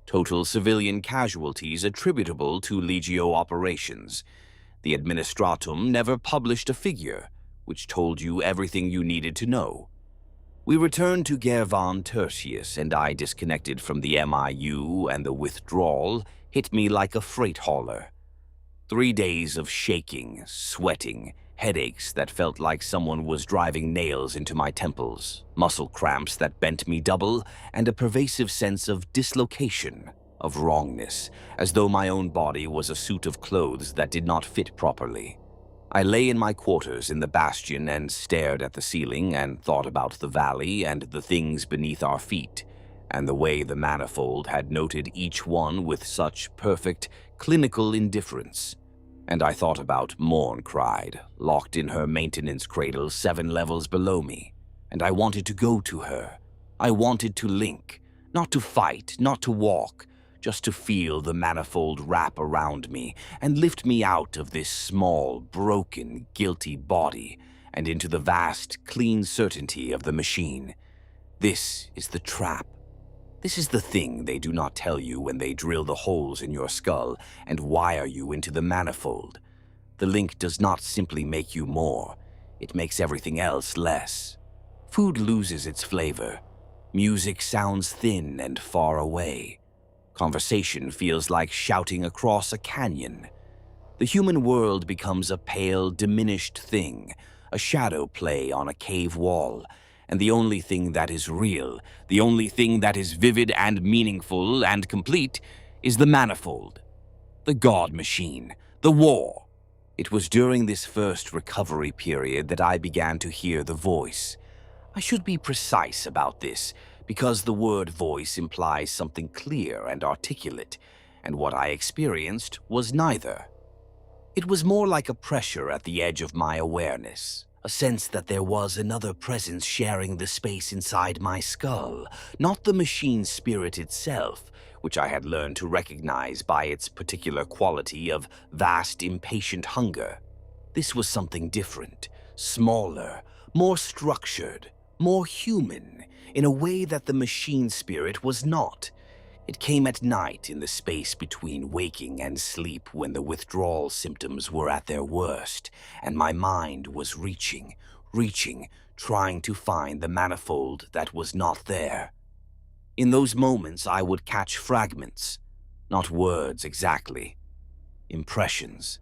Total civilian casualties attributable to Legio operations. The Administratum never published a figure, which told you everything you needed to know. We returned to Gervan Tertius, and I disconnected from the MIU, and the withdrawal hit me like a freight hauler. 3 days of shaking, sweating, headaches that felt like someone was driving nails into my temples, muscle cramps that bent me double, and a pervasive sense of dislocation, of wrongness, as though my own body was a suit of clothes that did not fit properly. I lay in my quarters in the bastion and stared at the ceiling and thought about the valley and the things beneath our feet, and the way the Manifold had noted each one with such perfect, clinical indifference. And I thought about Mourn cried, locked in her maintenance cradle 7 levels below me, and I wanted to go to her. I wanted to link, not to fight, not to walk, just to feel the Manifold wrap around me and lift me out of this small, broken, guilty body and into the vast, clean certainty of the machine. This is the trap. This is the thing they do not tell you when they drill the holes in your skull and wire you into the Manifold. The link does not simply make you more, it makes everything else less. Food loses its flavor. Music sounds thin and far away. Conversation feels like shouting across a canyon. The human world becomes a pale, diminished thing, a shadow play on a cave wall, and the only thing that is real, the only thing that is vivid and meaningful and complete, is the Manifold, the God Machine, the war. It was during this first recovery period that I began to hear the voice. I should be precise about this, because the word voice implies something clear and articulate, and what I experienced was neither. It was more like a pressure at the edge of my awareness, a sense that there was another presence sharing the space inside my skull, not the machine spirit itself, which I had learned to recognize by its particular quality of vast, impatient hunger. This was something different, smaller, more structured, more human, in a way that the machine spirit was not. It came at night in the space between waking and sleep when the withdrawal symptoms were at their worst, and my mind was reaching, trying to find the Manifold that was not there. In those moments, I would catch fragments, not words exactly, impressions,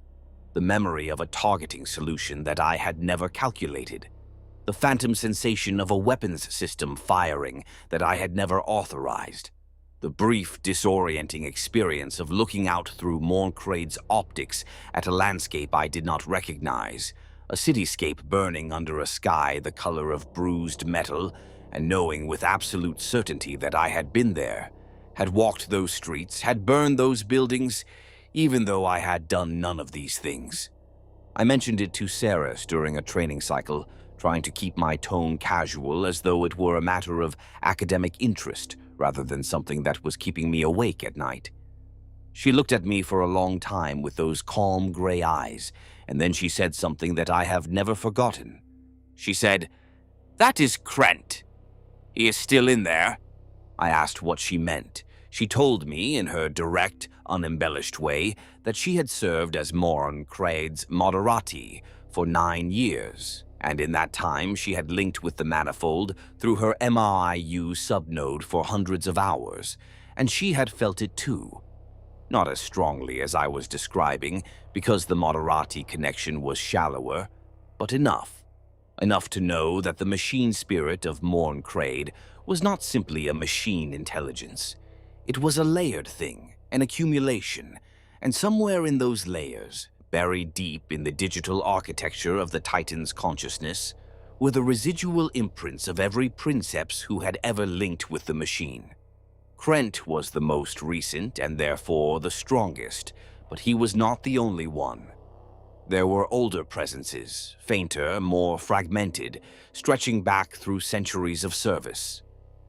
the memory of a targeting solution that I had never calculated, the phantom sensation of a weapons system firing that I had never authorized, the brief, disorienting experience of looking out through Crade's optics at a landscape I did not recognize, a cityscape burning under a sky the color of bruised metal, and knowing with absolute certainty that I had been there, had walked those streets, had burned those buildings, even though I had done none of these things. I mentioned it to Ceres during a training cycle, trying to keep my tone casual as though it were a matter of academic interest rather than something that was keeping me awake at night. She looked at me for a long time with those calm gray eyes, and then she said something that I have never forgotten. She said, "That is Krent. He is still in there." I asked what she meant. She told me, in her direct, unembellished way, that she had served as Mourn Crade's Moderati for 9 years, and in that time she had linked with the Manifold through her MIU subnode for hundreds of hours, and she had felt it too. Not as strongly as I was describing, because the Moderati connection was shallower, but enough. Enough to know that the machine spirit of Mourn Crade was not simply a machine intelligence. It was a layered thing, an accumulation, and somewhere in those layers, buried deep in the digital architecture of the Titan's consciousness, were the residual imprints of every Princeps who had ever linked with the machine. Krent was the most recent and therefore the strongest, but he was not the only one. There were older presences, fainter, more fragmented, stretching back through centuries of service.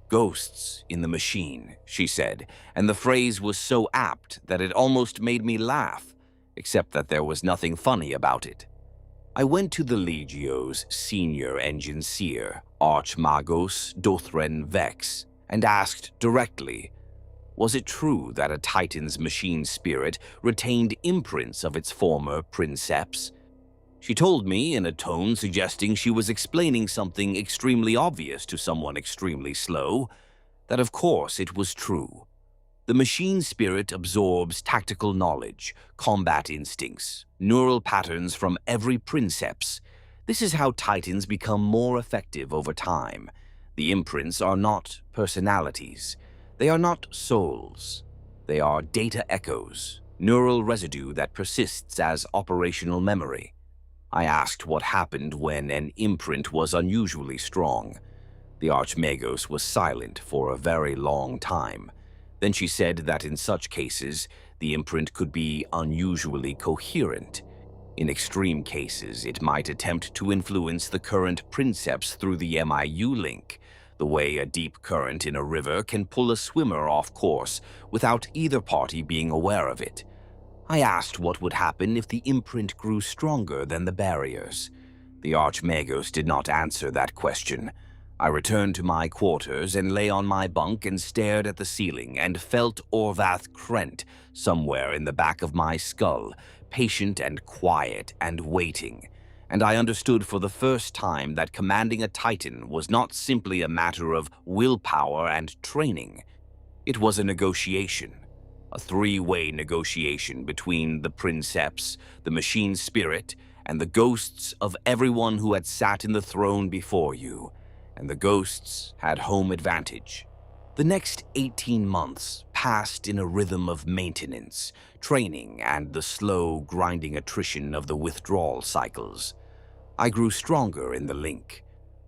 Ghosts in the machine, she said, and the phrase was so apt that it almost made me laugh, except that there was nothing funny about it. I went to the Legio's senior engineer, Archmagos Dothren Vex, and asked directly, was it true that a Titan's machine spirit retained imprints of its former Princeps? She told me in a tone suggesting she was explaining something extremely obvious to someone extremely slow, that of course it was true. The machine spirit absorbs tactical knowledge, combat instincts, neural patterns from every Princeps. This is how Titans become more effective over time. The imprints are not personalities. They are not souls. They are data echoes, neural residue that persists as operational memory. I asked what happened when an imprint was unusually strong. The Archmagos was silent for a very long time. Then she said that in such cases, the imprint could be unusually coherent. In extreme cases, it might attempt to influence the current Princeps through the MIU link, the way a deep current in a river can pull a swimmer off course without either party being aware of it. I asked what would happen if the imprint grew stronger than the barriers. The Archmagos did not answer that question. I returned to my quarters and lay on my bunk and stared at the ceiling and felt Orvath Krent somewhere in the back of my skull, patient and quiet and waiting. And I understood for the first time that commanding a Titan was not simply a matter of willpower and training. It was a negotiation, a three-way negotiation between the Princeps, the machine spirit, and the ghosts of everyone who had sat in the throne before you. And the ghosts had home advantage. The next 18 months passed in a rhythm of maintenance, training, and the slow, grinding attrition of the withdrawal cycles. I grew stronger in the link.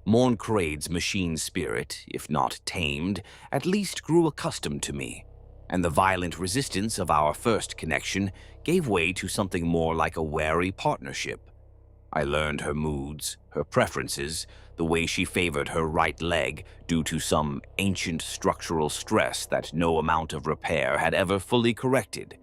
Mourn Crade's machine spirit, if not tamed, at least grew accustomed to me, and the violent resistance of our first connection gave way to something more like a wary partnership. I learned her moods, her preferences, the way she favored her right leg due to some ancient structural stress that no amount of repair had ever fully corrected.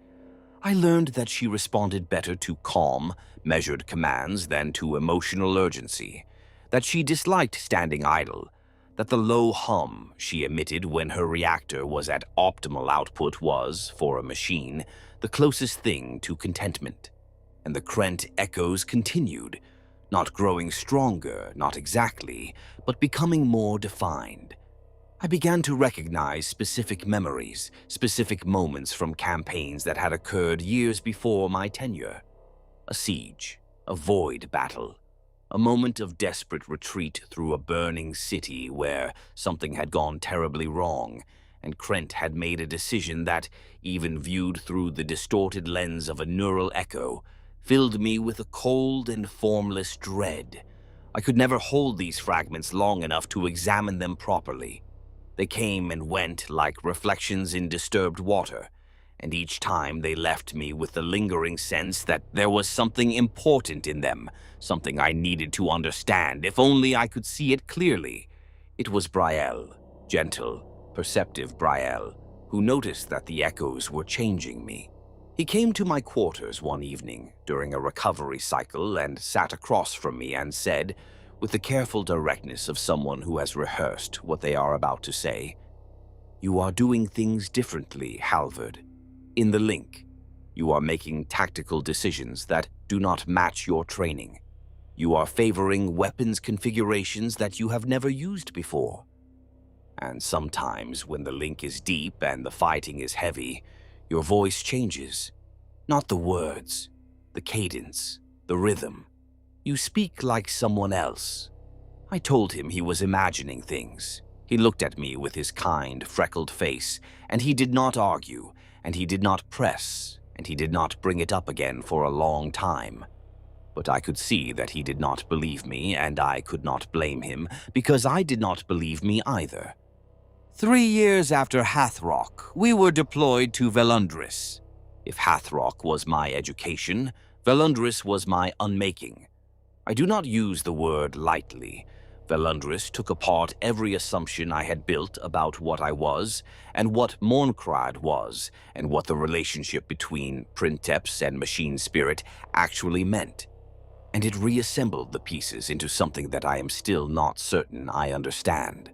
I learned that she responded better to calm, measured commands than to emotional urgency, that she disliked standing idle, that the low hum she emitted when her reactor was at optimal output was, for a machine, the closest thing to contentment. And the Krent echoes continued, not growing stronger, not exactly, but becoming more defined. I began to recognize specific memories, specific moments from campaigns that had occurred years before my tenure. A siege, a void battle, a moment of desperate retreat through a burning city where something had gone terribly wrong, and Krent had made a decision that, even viewed through the distorted lens of a neural echo, filled me with a cold and formless dread. I could never hold these fragments long enough to examine them properly. They came and went like reflections in disturbed water, and each time they left me with the lingering sense that there was something important in them, something I needed to understand, if only I could see it clearly. It was Brielle, gentle, perceptive Brielle, who noticed that the echoes were changing me. He came to my quarters one evening during a recovery cycle and sat across from me and said, with the careful directness of someone who has rehearsed what they are about to say, "You are doing things differently, Halver. In the link, you are making tactical decisions that do not match your training. You are favoring weapons configurations that you have never used before. And sometimes when the link is deep and the fighting is heavy, your voice changes. Not the words, the cadence, the rhythm. You speak like someone else." I told him he was imagining things. He looked at me with his kind, freckled face, and he did not argue, and he did not press. and he did not bring it up again for a long time. But I could see that he did not believe me, and I could not blame him, because I did not believe me either. 3 years after Hathrock, we were deployed to Valundras. If Hathrock was my education, Valundras was my unmaking. I do not use the word lightly. Valundras took apart every assumption I had built about what I was, and what Mourn was, and what the relationship between Princeps and machine spirit actually meant. And it reassembled the pieces into something that I am still not certain I understand.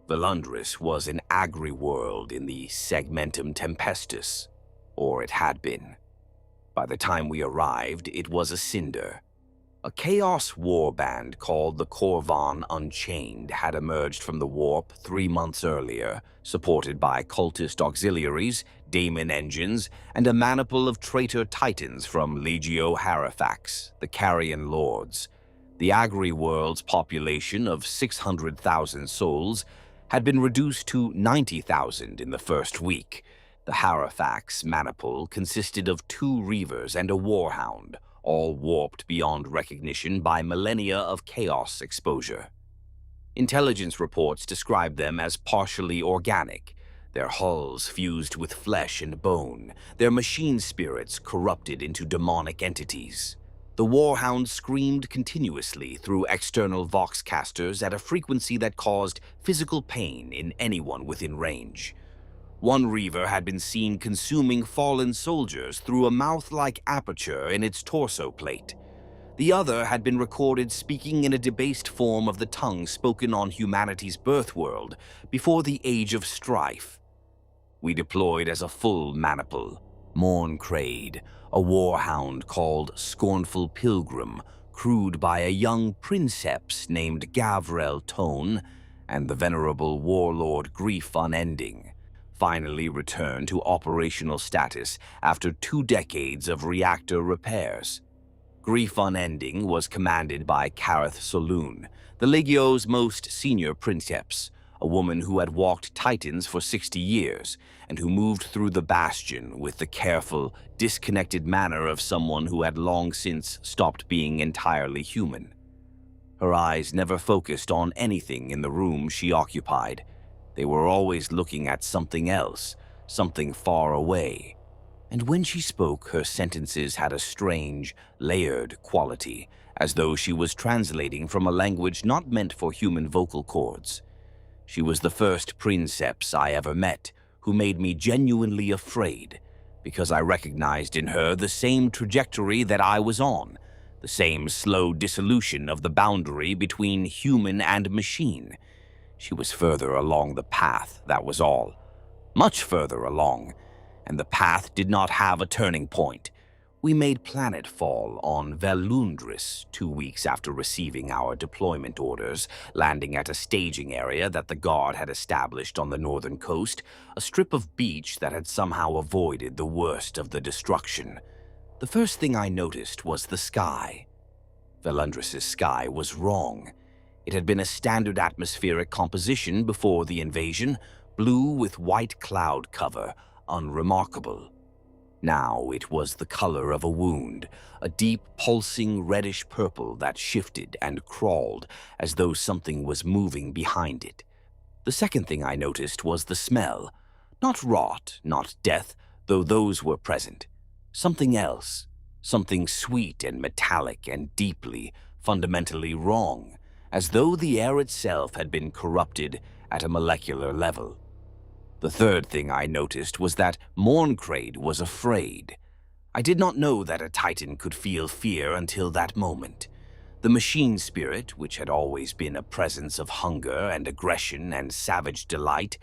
Valundras was an agri-world in the Segmentum Tempestus, or it had been. By the time we arrived, it was a cinder. A chaos warband called the Corvan Unchained had emerged from the warp 3 months earlier, supported by cultist auxiliaries, daemon engines, and a maniple of traitor titans from Legio Harifax, the Carrion Lords. The agri-world's population of 600,000 souls had been reduced to 90,000 in the first week. The Harifax maniple consisted of 2 Reavers and a Warhound, all warped beyond recognition by millennia of chaos exposure. Intelligence reports describe them as partially organic, their hulls fused with flesh and bone, their machine spirits corrupted into demonic entities. The Warhound screamed continuously through external voxcasters at a frequency that caused physical pain in anyone within range. One Reaver had been seen consuming fallen soldiers through a mouth-like aperture in its torso plate. The other had been recorded speaking in a debased form of the tongue spoken on humanity's birth world before the Age of Strife. We deployed as a full maniple, Mourn Crade, a warhound called Scornful Pilgrim, crewed by a young Princeps named Gavrel Tone, and the venerable warlord Grief Unending, finally returned to operational status after 2 decades of reactor repairs. Grief Unending was commanded by Careth Saloon, the Legio's most senior Princeps, a woman who had walked Titans for 60 years and who moved through the Bastion with the careful, disconnected manner of someone who had long since stopped being entirely human. Her eyes never focused on anything in the room she occupied. They were always looking at something else, something far away. And when she spoke, her sentences had a strange, layered quality, as though she was translating from a language not meant for human vocal cords. She was the first Princeps I ever met who made me genuinely afraid, because I recognized in her the same trajectory that I was on, the same slow dissolution of the boundary between human and machine. She was further along the path, that was all. Much further along, and the path did not have a turning point. We made planetfall on Valundras 2 weeks after receiving our deployment orders, landing at a staging area that the Guard had established on the northern coast, a strip of beach that had somehow avoided the worst of the destruction. The first thing I noticed was the sky. Valundras' sky was wrong. It had been a standard atmospheric composition before the invasion, blue with white cloud cover, unremarkable. Now it was the color of a wound, a deep, pulsing reddish purple that shifted and crawled as though something was moving behind it. The second thing I noticed was the smell. Not rot, not death, though those were present. Something else, something sweet and metallic and deeply, fundamentally wrong, as though the air itself had been corrupted at a molecular level. The third thing I noticed was that Mourn was afraid. I did not know that a Titan could feel fear until that moment. The machine spirit, which had always been a presence of hunger and aggression and savage delight,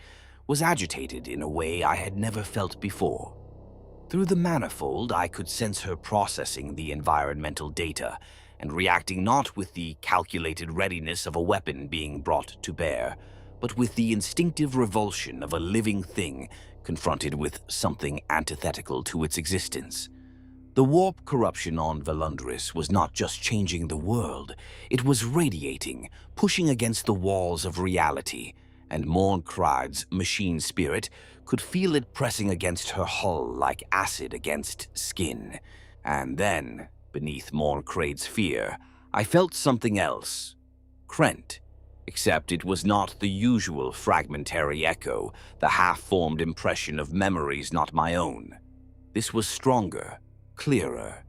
was agitated in a way I had never felt before. Through the Manifold, I could sense her processing the environmental data and reacting not with the calculated readiness of a weapon being brought to bear, but with the instinctive revulsion of a living thing confronted with something antithetical to its existence. The warp corruption on Valundras was not just changing the world, it was radiating, pushing against the walls of reality, and Mourn Crade's machine spirit could feel it pressing against her hull like acid against skin. And then, beneath Mourn Crade's fear, I felt something else. Krent. Except it was not the usual fragmentary echo, the half-formed impression of memories not my own. This was stronger, clearer.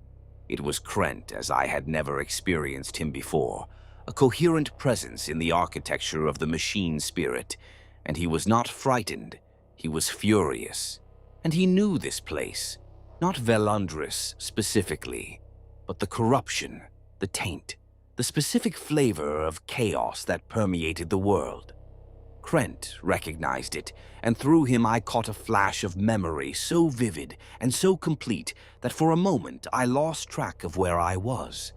It was Krent as I had never experienced him before, a coherent presence in the architecture of the machine spirit, and he was not frightened, he was furious. And he knew this place, not Valundras specifically, but the corruption, the taint, the specific flavor of chaos that permeated the world. Krent recognized it, and through him I caught a flash of memory so vivid and so complete that for a moment I lost track of where I was.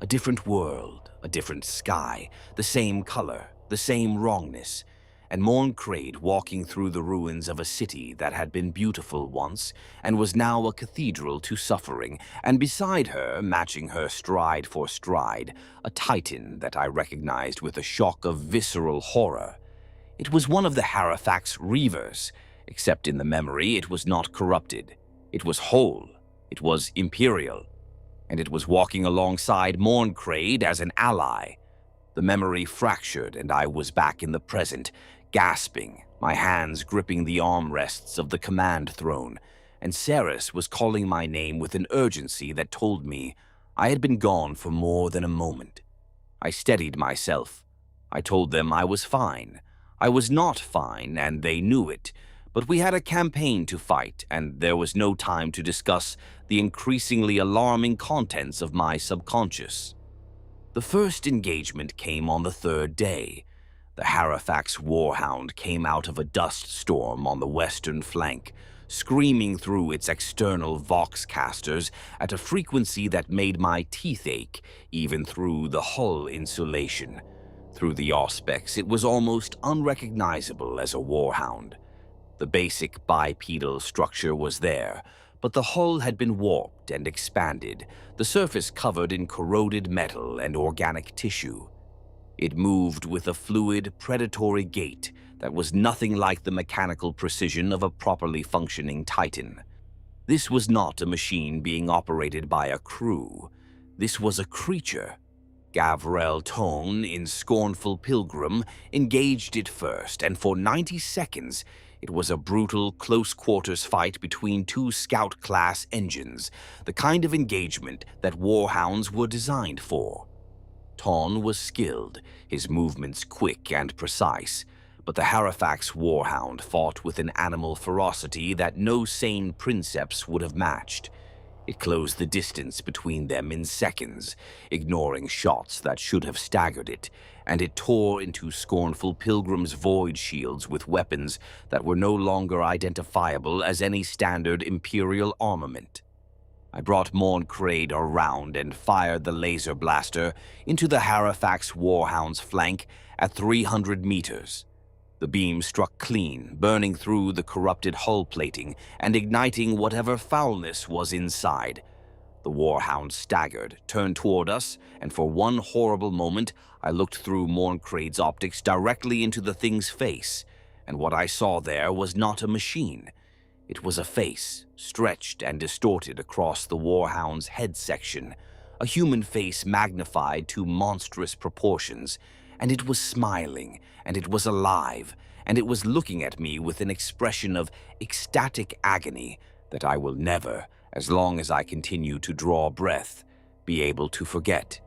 A different world, a different sky, the same color, the same wrongness, and Mourn Crade walking through the ruins of a city that had been beautiful once and was now a cathedral to suffering, and beside her, matching her stride for stride, a titan that I recognized with a shock of visceral horror. It was one of the Hathrock's Reavers, except in the memory it was not corrupted. It was whole, it was imperial, and it was walking alongside Mourn Crade as an ally. The memory fractured and I was back in the present, gasping, my hands gripping the armrests of the command throne, and Ceres was calling my name with an urgency that told me I had been gone for more than a moment. I steadied myself. I told them I was fine. I was not fine, and they knew it, but we had a campaign to fight, and there was no time to discuss the increasingly alarming contents of my subconscious. The first engagement came on the third day. The Hathrock's warhound came out of a dust storm on the western flank, screaming through its external voxcasters at a frequency that made my teeth ache, even through the hull insulation. Through the auspex, it was almost unrecognizable as a warhound. The basic bipedal structure was there, but the hull had been warped and expanded, the surface covered in corroded metal and organic tissue. It moved with a fluid, predatory gait that was nothing like the mechanical precision of a properly functioning Titan. This was not a machine being operated by a crew. This was a creature. Gavrel Tone, in scornful pilgrim, engaged it first, and for 90 seconds it was a brutal, close-quarters fight between two Scout-class engines, the kind of engagement that warhounds were designed for. Ton was skilled, his movements quick and precise, but the Hathrock's warhound fought with an animal ferocity that no sane Princeps would have matched. It closed the distance between them in seconds, ignoring shots that should have staggered it, and it tore into scornful pilgrims' void shields with weapons that were no longer identifiable as any standard Imperial armament. I brought Mourn Crade around and fired the laser blaster into the Hathrock's warhound's flank at 300 meters. The beam struck clean, burning through the corrupted hull plating and igniting whatever foulness was inside. The warhound staggered, turned toward us, and for one horrible moment I looked through Mourn Crade's optics directly into the thing's face, and what I saw there was not a machine. It was a face, stretched and distorted across the warhound's head section, a human face magnified to monstrous proportions, and it was smiling, and it was alive, and it was looking at me with an expression of ecstatic agony that I will never, as long as I continue to draw breath, be able to forget.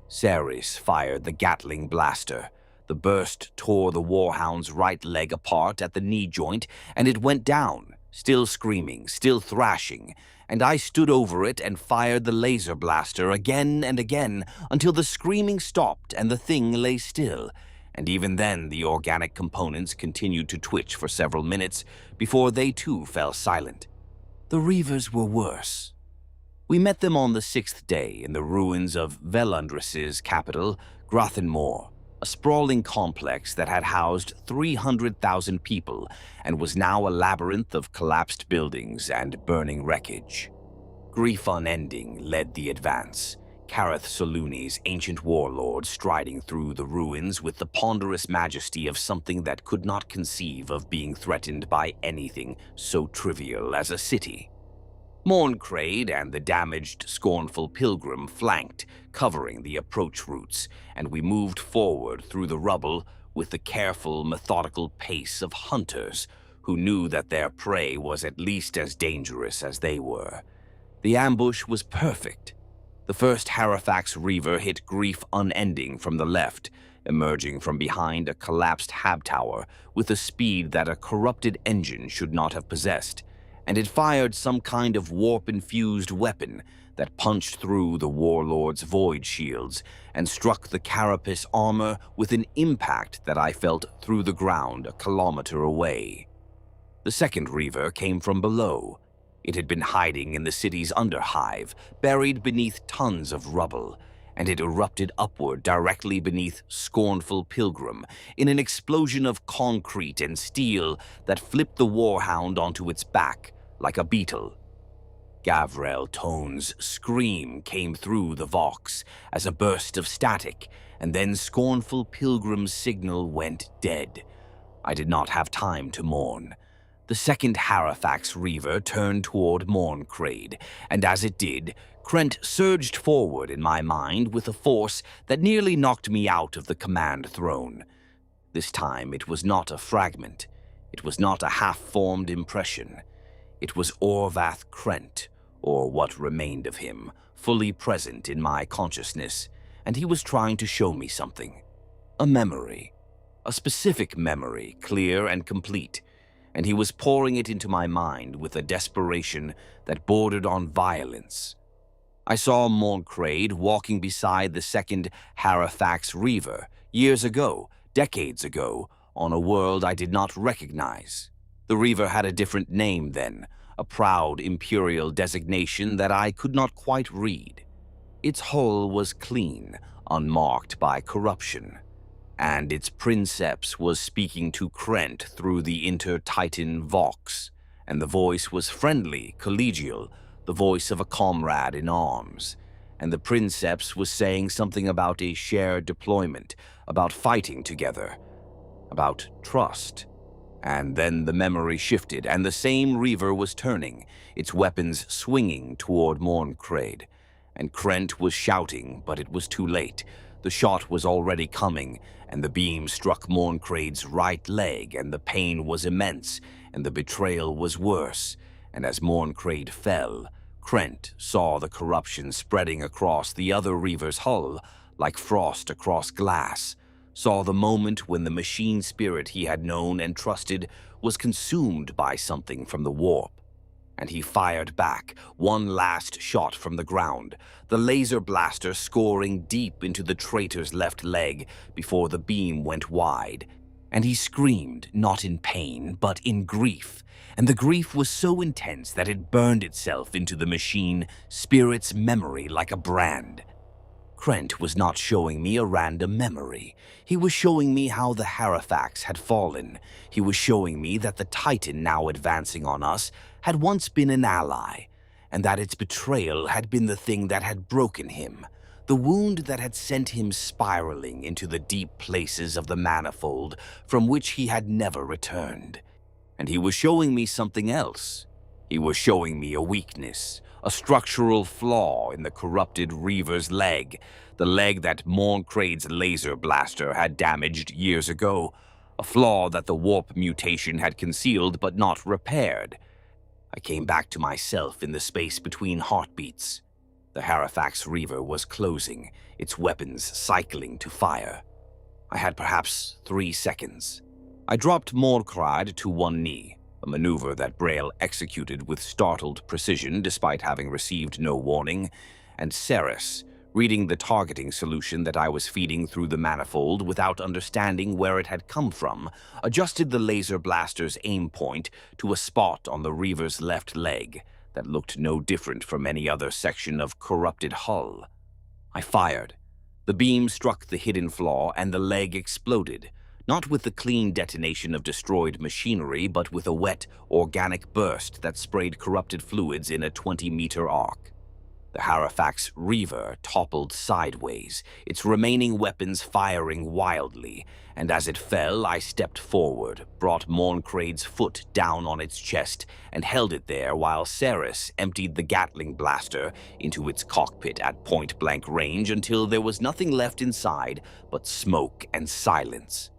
Ceres fired the Gatling blaster. The burst tore the warhound's right leg apart at the knee joint, and it went down, still screaming, still thrashing, and I stood over it and fired the laser blaster again and again until the screaming stopped and the thing lay still, and even then the organic components continued to twitch for several minutes before they too fell silent. The Reavers were worse. We met them on the 6th day in the ruins of Valundras' capital, Grothenmoor, a sprawling complex that had housed 300,000 people and was now a labyrinth of collapsed buildings and burning wreckage. Grief unending led the advance, Kareth Salooni's ancient warlord striding through the ruins with the ponderous majesty of something that could not conceive of being threatened by anything so trivial as a city. Mourn Crade and the damaged, scornful pilgrim flanked, covering the approach routes, and we moved forward through the rubble with the careful, methodical pace of hunters who knew that their prey was at least as dangerous as they were. The ambush was perfect. The first Halifax Reaver hit grief unending from the left, emerging from behind a collapsed hab tower with a speed that a corrupted engine should not have possessed, and it fired some kind of warp-infused weapon that punched through the warlord's void shields and struck the carapace armor with an impact that I felt through the ground a kilometer away. The second Reaver came from below. It had been hiding in the city's underhive, buried beneath tons of rubble, and it erupted upward directly beneath Scornful Pilgrim in an explosion of concrete and steel that flipped the warhound onto its back like a beetle. Gavrel Tone's scream came through the vox as a burst of static, and then Scornful Pilgrim's signal went dead. I did not have time to mourn. The second Halifax Reaver turned toward Mourn Crade, and as it did, Krent surged forward in my mind with a force that nearly knocked me out of the command throne. This time it was not a fragment. It was not a half-formed impression. It was Orvath Krent, or what remained of him, fully present in my consciousness, and he was trying to show me something. A memory. A specific memory, clear and complete, and he was pouring it into my mind with a desperation that bordered on violence. I saw Mourn Crade walking beside the second Halifax Reaver, years ago, decades ago, on a world I did not recognize. The Reaver had a different name then, a proud imperial designation that I could not quite read. Its hull was clean, unmarked by corruption, and its Princeps was speaking to Krent through the inter-Titan vox, and the voice was friendly, collegial, the voice of a comrade in arms, and the Princeps was saying something about a shared deployment, about fighting together, about trust. And then the memory shifted, and the same Reaver was turning, its weapons swinging toward Mourn Crade, and Krent was shouting, but it was too late. The shot was already coming, and the beam struck Mourn Crade's right leg, and the pain was immense, and the betrayal was worse. And as Mourn Crade fell, Krent saw the corruption spreading across the other Reaver's hull like frost across glass, saw the moment when the machine spirit he had known and trusted was consumed by something from the warp. And he fired back, one last shot from the ground, the laser blaster scoring deep into the traitor's left leg before the beam went wide. And he screamed, not in pain, but in grief, and the grief was so intense that it burned itself into the machine spirit's memory like a brand. Krent was not showing me a random memory. He was showing me how the Halifax had fallen. He was showing me that the Titan now advancing on us had once been an ally, and that its betrayal had been the thing that had broken him, the wound that had sent him spiraling into the deep places of the Manifold from which he had never returned. And he was showing me something else. He was showing me a weakness, a structural flaw in the corrupted Reaver's leg, the leg that Mourn Crade's laser blaster had damaged years ago, a flaw that the warp mutation had concealed but not repaired. I came back to myself in the space between heartbeats. The Halifax Reaver was closing, its weapons cycling to fire. I had perhaps 3 seconds. I dropped Mourn Crade to one knee, a maneuver that Braille executed with startled precision despite having received no warning, and Ceres, reading the targeting solution that I was feeding through the Manifold without understanding where it had come from, adjusted the laser blaster's aim point to a spot on the Reaver's left leg that looked no different from any other section of corrupted hull. I fired. The beam struck the hidden flaw and the leg exploded, not with the clean detonation of destroyed machinery, but with a wet, organic burst that sprayed corrupted fluids in a 20-meter arc. The Halifax Reaver toppled sideways, its remaining weapons firing wildly, and as it fell, I stepped forward, brought Mourn Crade's foot down on its chest, and held it there while Ceres emptied the Gatling blaster into its cockpit at point-blank range until there was nothing left inside but smoke and silence.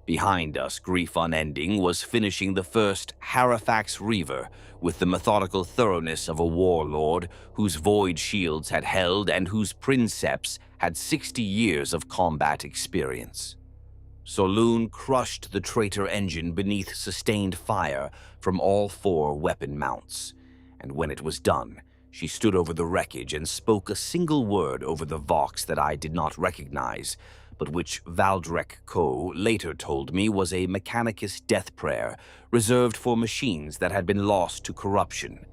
Behind us, grief unending was finishing the first Halifax Reaver with the methodical thoroughness of a warlord whose void shields had held and whose Princeps had 60 years of combat experience. Saloon crushed the traitor engine beneath sustained fire from all 4 weapon mounts, and when it was done, she stood over the wreckage and spoke a single word over the vox that I did not recognize, but which Valdrek Co. later told me was a Mechanicus death prayer reserved for machines that had been lost to corruption.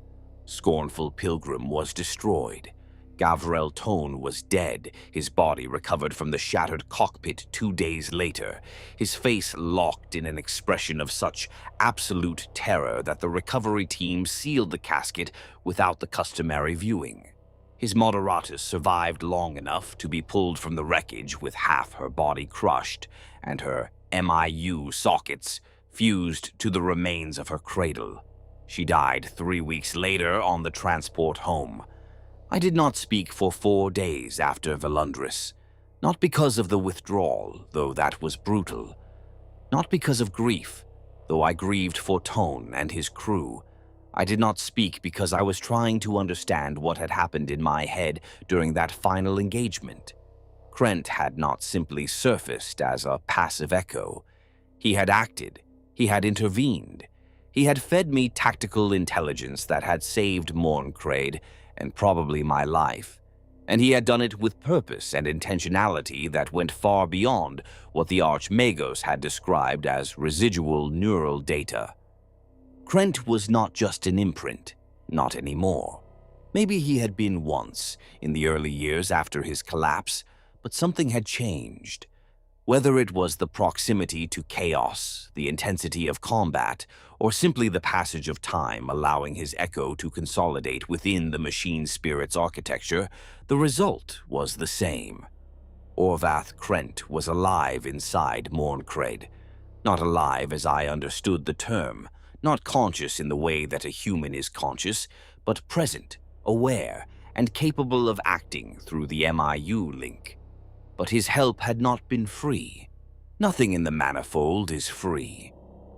Scornful Pilgrim was destroyed. Gavrel Tone was dead, his body recovered from the shattered cockpit 2 days later, his face locked in an expression of such absolute terror that the recovery team sealed the casket without the customary viewing. His Moderatus survived long enough to be pulled from the wreckage with half her body crushed and her MIU sockets fused to the remains of her cradle. She died 3 weeks later on the transport home. I did not speak for 4 days after Valundras, not because of the withdrawal, though that was brutal, not because of grief, though I grieved for Tone and his crew. I did not speak because I was trying to understand what had happened in my head during that final engagement. Krent had not simply surfaced as a passive echo. He had acted. He had intervened. He had fed me tactical intelligence that had saved Mourn Crade and probably my life. And he had done it with purpose and intentionality that went far beyond what the Archmagos had described as residual neural data. Krent was not just an imprint, not anymore. Maybe he had been once, in the early years after his collapse, but something had changed. Whether it was the proximity to chaos, the intensity of combat, or simply the passage of time allowing his echo to consolidate within the machine spirit's architecture, the result was the same. Orvath Krent was alive inside Mourn Crade. Not alive as I understood the term, not conscious in the way that a human is conscious, but present, aware, and capable of acting through the MIU link. But his help had not been free. Nothing in the Manifold is free.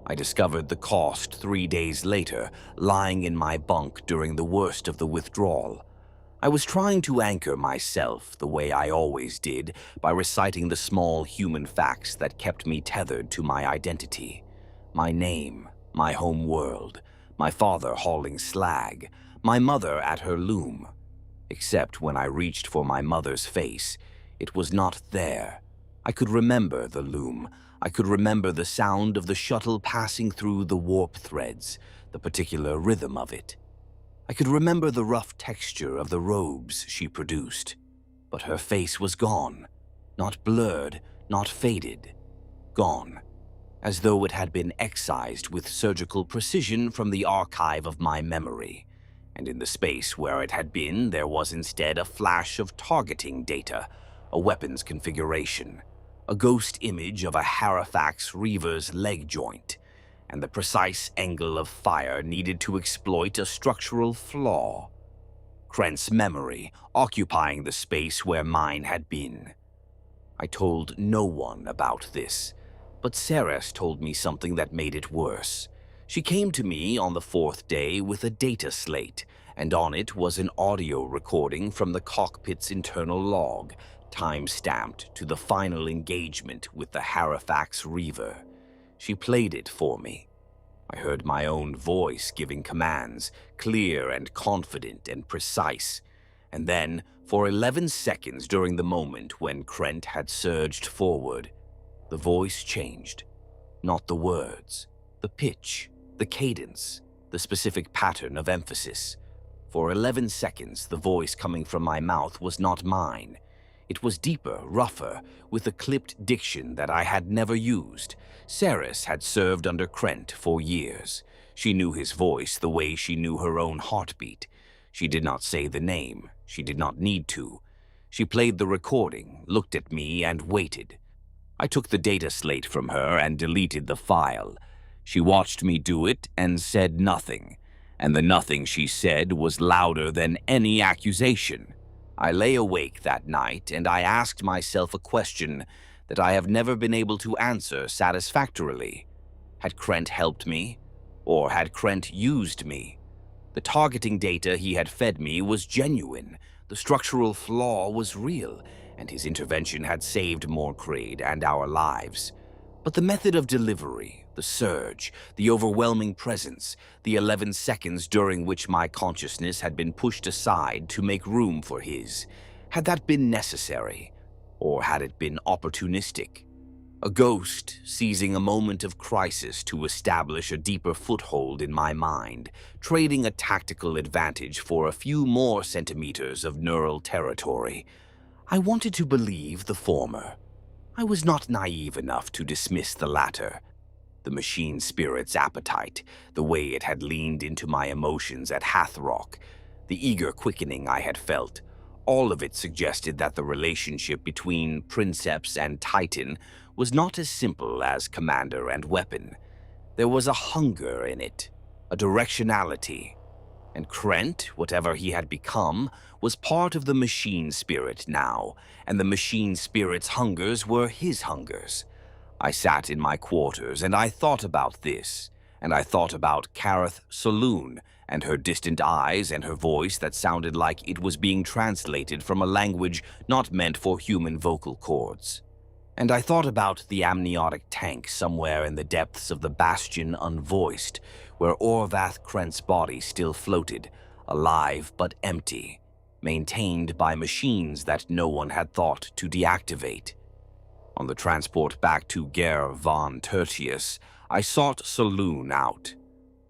I discovered the cost 3 days later, lying in my bunk during the worst of the withdrawal. I was trying to anchor myself the way I always did by reciting the small human facts that kept me tethered to my identity. My name, my home world, my father hauling slag, my mother at her loom. Except when I reached for my mother's face, it was not there. I could remember the loom. I could remember the sound of the shuttle passing through the warp threads, the particular rhythm of it. I could remember the rough texture of the robes she produced. But her face was gone. Not blurred, not faded. Gone. As though it had been excised with surgical precision from the archive of my memory. And in the space where it had been, there was instead a flash of targeting data, a weapon's configuration, a ghost image of a Halifax Reaver's leg joint, and the precise angle of fire needed to exploit a structural flaw. Krent's memory occupying the space where mine had been. I told no one about this, but Ceres told me something that made it worse. She came to me on the 4th day with a data slate, and on it was an audio recording from the cockpit's internal log, time-stamped to the final engagement with the Halifax Reaver. She played it for me. I heard my own voice giving commands, clear and confident and precise. And then, for 11 seconds during the moment when Krent had surged forward, the voice changed. Not the words, the pitch, the cadence, the specific pattern of emphasis. For 11 seconds, the voice coming from my mouth was not mine. It was deeper, rougher, with a clipped diction that I had never used. Ceres had served under Krent for years. She knew his voice the way she knew her own heartbeat. She did not say the name. She did not need to. She played the recording, looked at me, and waited. I took the data slate from her and deleted the file. She watched me do it and said nothing, and the nothing she said was louder than any accusation. I lay awake that night and I asked myself a question that I have never been able to answer satisfactorily. Had Krent helped me, or had Krent used me? The targeting data he had fed me was genuine, the structural flaw was real, and his intervention had saved more Crade and our lives. But the method of delivery, the surge, the overwhelming presence, the 11 seconds during which my consciousness had been pushed aside to make room for his, had that been necessary, or had it been opportunistic? A ghost seizing a moment of crisis to establish a deeper foothold in my mind, trading a tactical advantage for a few more centimeters of neural territory. I wanted to believe the former. I was not naive enough to dismiss the latter. The machine spirit's appetite, the way it had leaned into my emotions at Hathrock, the eager quickening I had felt, all of it suggested that the relationship between Princeps and Titan was not as simple as commander and weapon. There was a hunger in it, a directionality. And Krent, whatever he had become, was part of the machine spirit now, and the machine spirit's hungers were his hungers. I sat in my quarters and I thought about this, and I thought about Kareth Saloon and her distant eyes and her voice that sounded like it was being translated from a language not meant for human vocal cords. And I thought about the amniotic tank somewhere in the depths of the bastion unvoiced, where Orvath Krent's body still floated, alive but empty, maintained by machines that no one had thought to deactivate. On the transport back to Ger von Tertius, I sought Saloon out.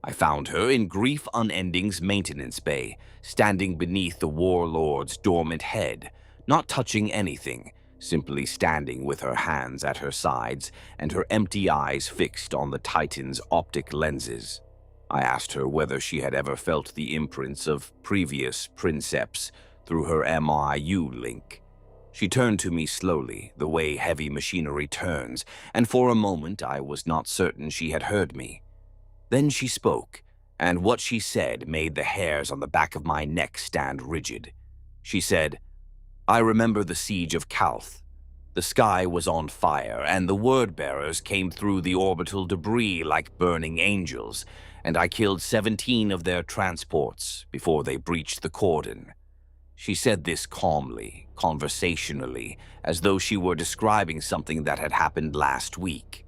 I found her in Grief Unending's maintenance bay, standing beneath the warlord's dormant head, not touching anything, simply standing with her hands at her sides and her empty eyes fixed on the Titan's optic lenses. I asked her whether she had ever felt the imprints of previous Princeps through her MIU link. She turned to me slowly, the way heavy machinery turns, and for a moment I was not certain she had heard me. Then she spoke, and what she said made the hairs on the back of my neck stand rigid. She said, "I remember the siege of Calth. The sky was on fire, and the word-bearers came through the orbital debris like burning angels, and I killed 17 of their transports before they breached the cordon." She said this calmly, conversationally, as though she were describing something that had happened last week.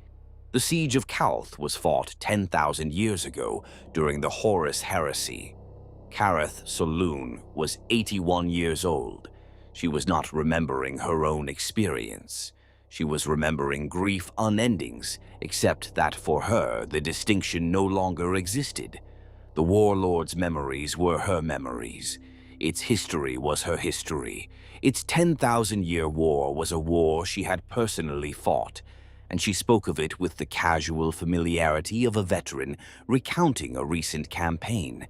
The siege of Calth was fought 10,000 years ago during the Horus Heresy. Kareth Saloon was 81 years old. She was not remembering her own experience. She was remembering Grief Unending's, except that for her the distinction no longer existed. The warlord's memories were her memories. Its history was her history. Its 10,000-year war was a war she had personally fought, and she spoke of it with the casual familiarity of a veteran recounting a recent campaign.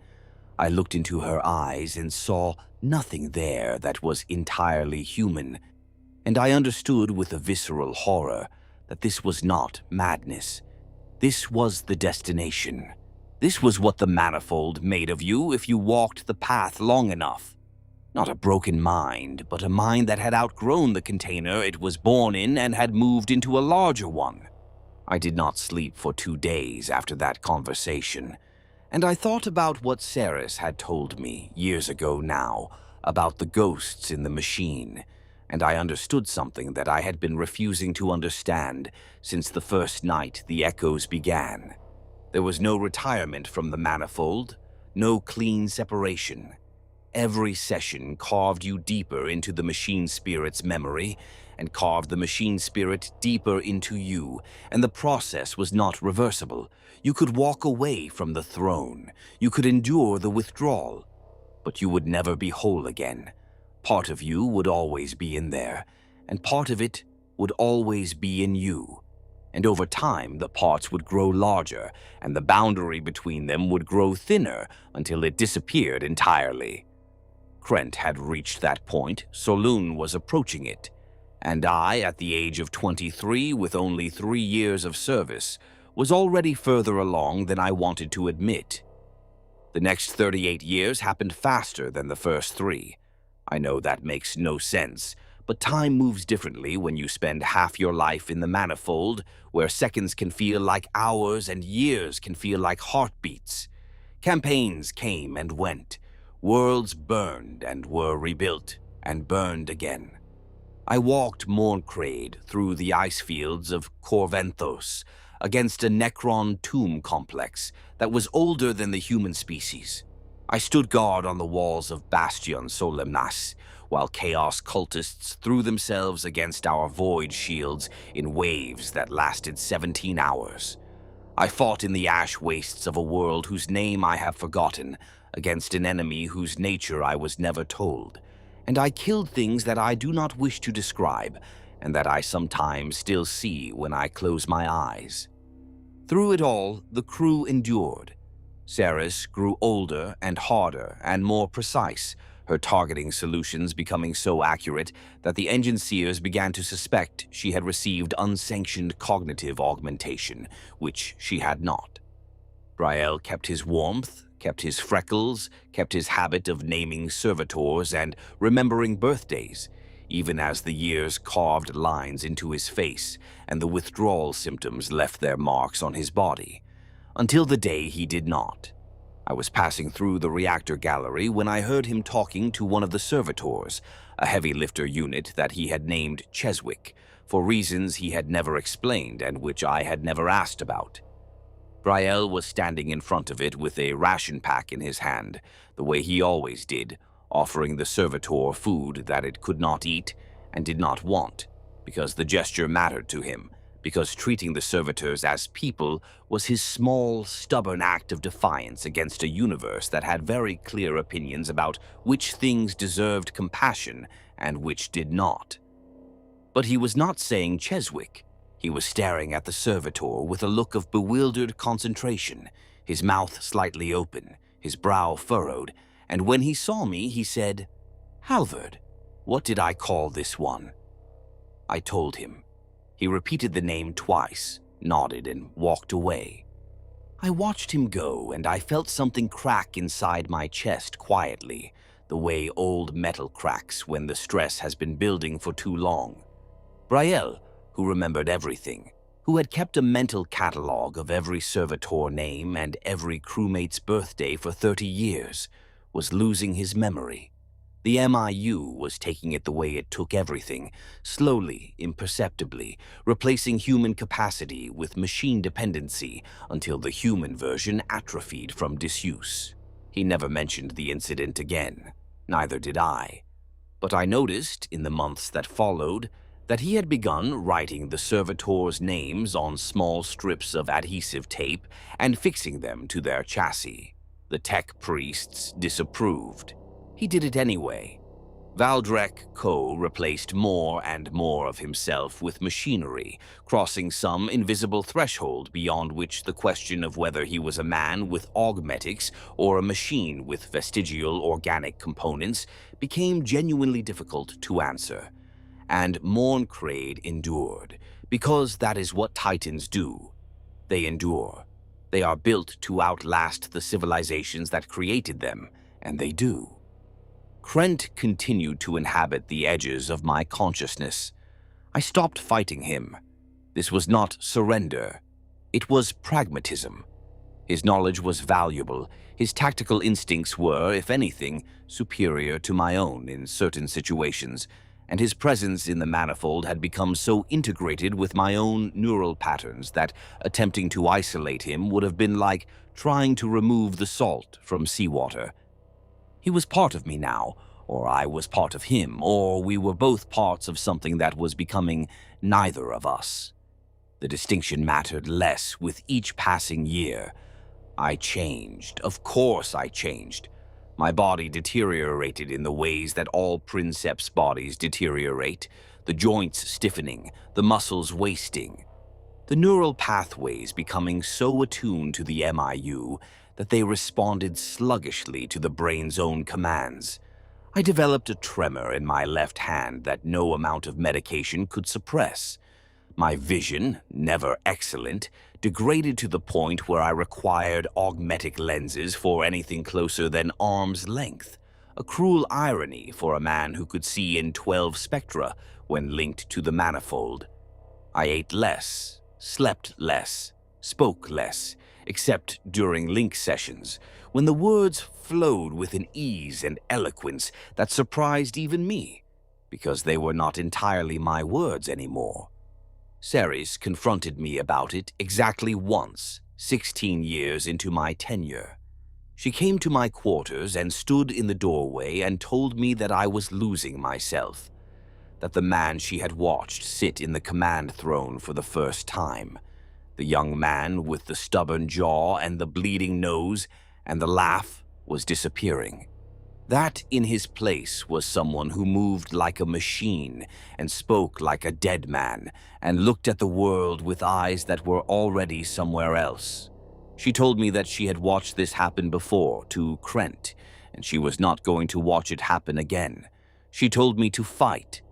I looked into her eyes and saw nothing there that was entirely human, and I understood with a visceral horror that this was not madness. This was the destination. This was what the Manifold made of you if you walked the path long enough. Not a broken mind, but a mind that had outgrown the container it was born in and had moved into a larger one. I did not sleep for 2 days after that conversation, and I thought about what Ceres had told me years ago now about the ghosts in the machine, and I understood something that I had been refusing to understand since the first night the echoes began. There was no retirement from the Manifold, no clean separation. Every session carved you deeper into the machine spirit's memory and carved the machine spirit deeper into you, and the process was not reversible. You could walk away from the throne. You could endure the withdrawal, but you would never be whole again. Part of you would always be in there, and part of it would always be in you. And over time, the parts would grow larger, and the boundary between them would grow thinner until it disappeared entirely. Krent had reached that point, Saloon was approaching it, and I, at the age of 23 with only 3 years of service, was already further along than I wanted to admit. The next 38 years happened faster than the first 3. I know that makes no sense, but time moves differently when you spend half your life in the Manifold, where seconds can feel like hours and years can feel like heartbeats. Campaigns came and went. Worlds burned and were rebuilt, and burned again. I walked Mourn Crade through the ice fields of Corventhos, against a Necron tomb complex that was older than the human species. I stood guard on the walls of Bastion Solemnas, while Chaos cultists threw themselves against our void shields in waves that lasted 17 hours. I fought in the ash wastes of a world whose name I have forgotten, against an enemy whose nature I was never told, and I killed things that I do not wish to describe, and that I sometimes still see when I close my eyes. Through it all, the crew endured. Ceres grew older and harder and more precise, her targeting solutions becoming so accurate that the Engineers began to suspect she had received unsanctioned cognitive augmentation, which she had not. Brielle kept his warmth, kept his freckles, kept his habit of naming servitors and remembering birthdays, even as the years carved lines into his face and the withdrawal symptoms left their marks on his body, until the day he did not. I was passing through the reactor gallery when I heard him talking to one of the servitors, a heavy lifter unit that he had named Cheswick, for reasons he had never explained and which I had never asked about. Brielle was standing in front of it with a ration pack in his hand, the way he always did, offering the servitor food that it could not eat and did not want, because the gesture mattered to him, because treating the servitors as people was his small, stubborn act of defiance against a universe that had very clear opinions about which things deserved compassion and which did not. But he was not saying Cheswick. He was staring at the servitor with a look of bewildered concentration, his mouth slightly open, his brow furrowed, and when he saw me, he said, "Halvard, what did I call this one?" I told him. He repeated the name twice, nodded, and walked away. I watched him go, and I felt something crack inside my chest quietly, the way old metal cracks when the stress has been building for too long. Brielle, who remembered everything, who had kept a mental catalog of every servitor name and every crewmate's birthday for 30 years, was losing his memory. The MIU was taking it the way it took everything, slowly, imperceptibly, replacing human capacity with machine dependency until the human version atrophied from disuse. He never mentioned the incident again. Neither did I. But I noticed, in the months that followed, that he had begun writing the servitors' names on small strips of adhesive tape and fixing them to their chassis. The tech priests disapproved. He did it anyway. Valdrek Co. replaced more and more of himself with machinery, crossing some invisible threshold beyond which the question of whether he was a man with augmetics or a machine with vestigial organic components became genuinely difficult to answer. And Mourn Crade endured, because that is what Titans do. They endure. They are built to outlast the civilizations that created them, and they do. Krent continued to inhabit the edges of my consciousness. I stopped fighting him. This was not surrender. It was pragmatism. His knowledge was valuable. His tactical instincts were, if anything, superior to my own in certain situations, and his presence in the Manifold had become so integrated with my own neural patterns that attempting to isolate him would have been like trying to remove the salt from seawater. He was part of me now, or I was part of him, or we were both parts of something that was becoming neither of us. The distinction mattered less with each passing year. I changed. Of course I changed. My body deteriorated in the ways that all Princeps bodies deteriorate, the joints stiffening, the muscles wasting, the neural pathways becoming so attuned to the MIU that they responded sluggishly to the brain's own commands. I developed a tremor in my left hand that no amount of medication could suppress. My vision, never excellent, degraded to the point where I required augmetic lenses for anything closer than arm's length. A cruel irony for a man who could see in 12 spectra when linked to the Manifold. I ate less, slept less, spoke less, except during link sessions, when the words flowed with an ease and eloquence that surprised even me, because they were not entirely my words anymore. Ceres confronted me about it exactly once, 16 years into my tenure. She came to my quarters and stood in the doorway and told me that I was losing myself, that the man she had watched sit in the command throne for the first time, the young man with the stubborn jaw and the bleeding nose and the laugh, was disappearing. That in his place was someone who moved like a machine and spoke like a dead man and looked at the world with eyes that were already somewhere else. She told me that she had watched this happen before to Krent, and she was not going to watch it happen again. She told me to fight.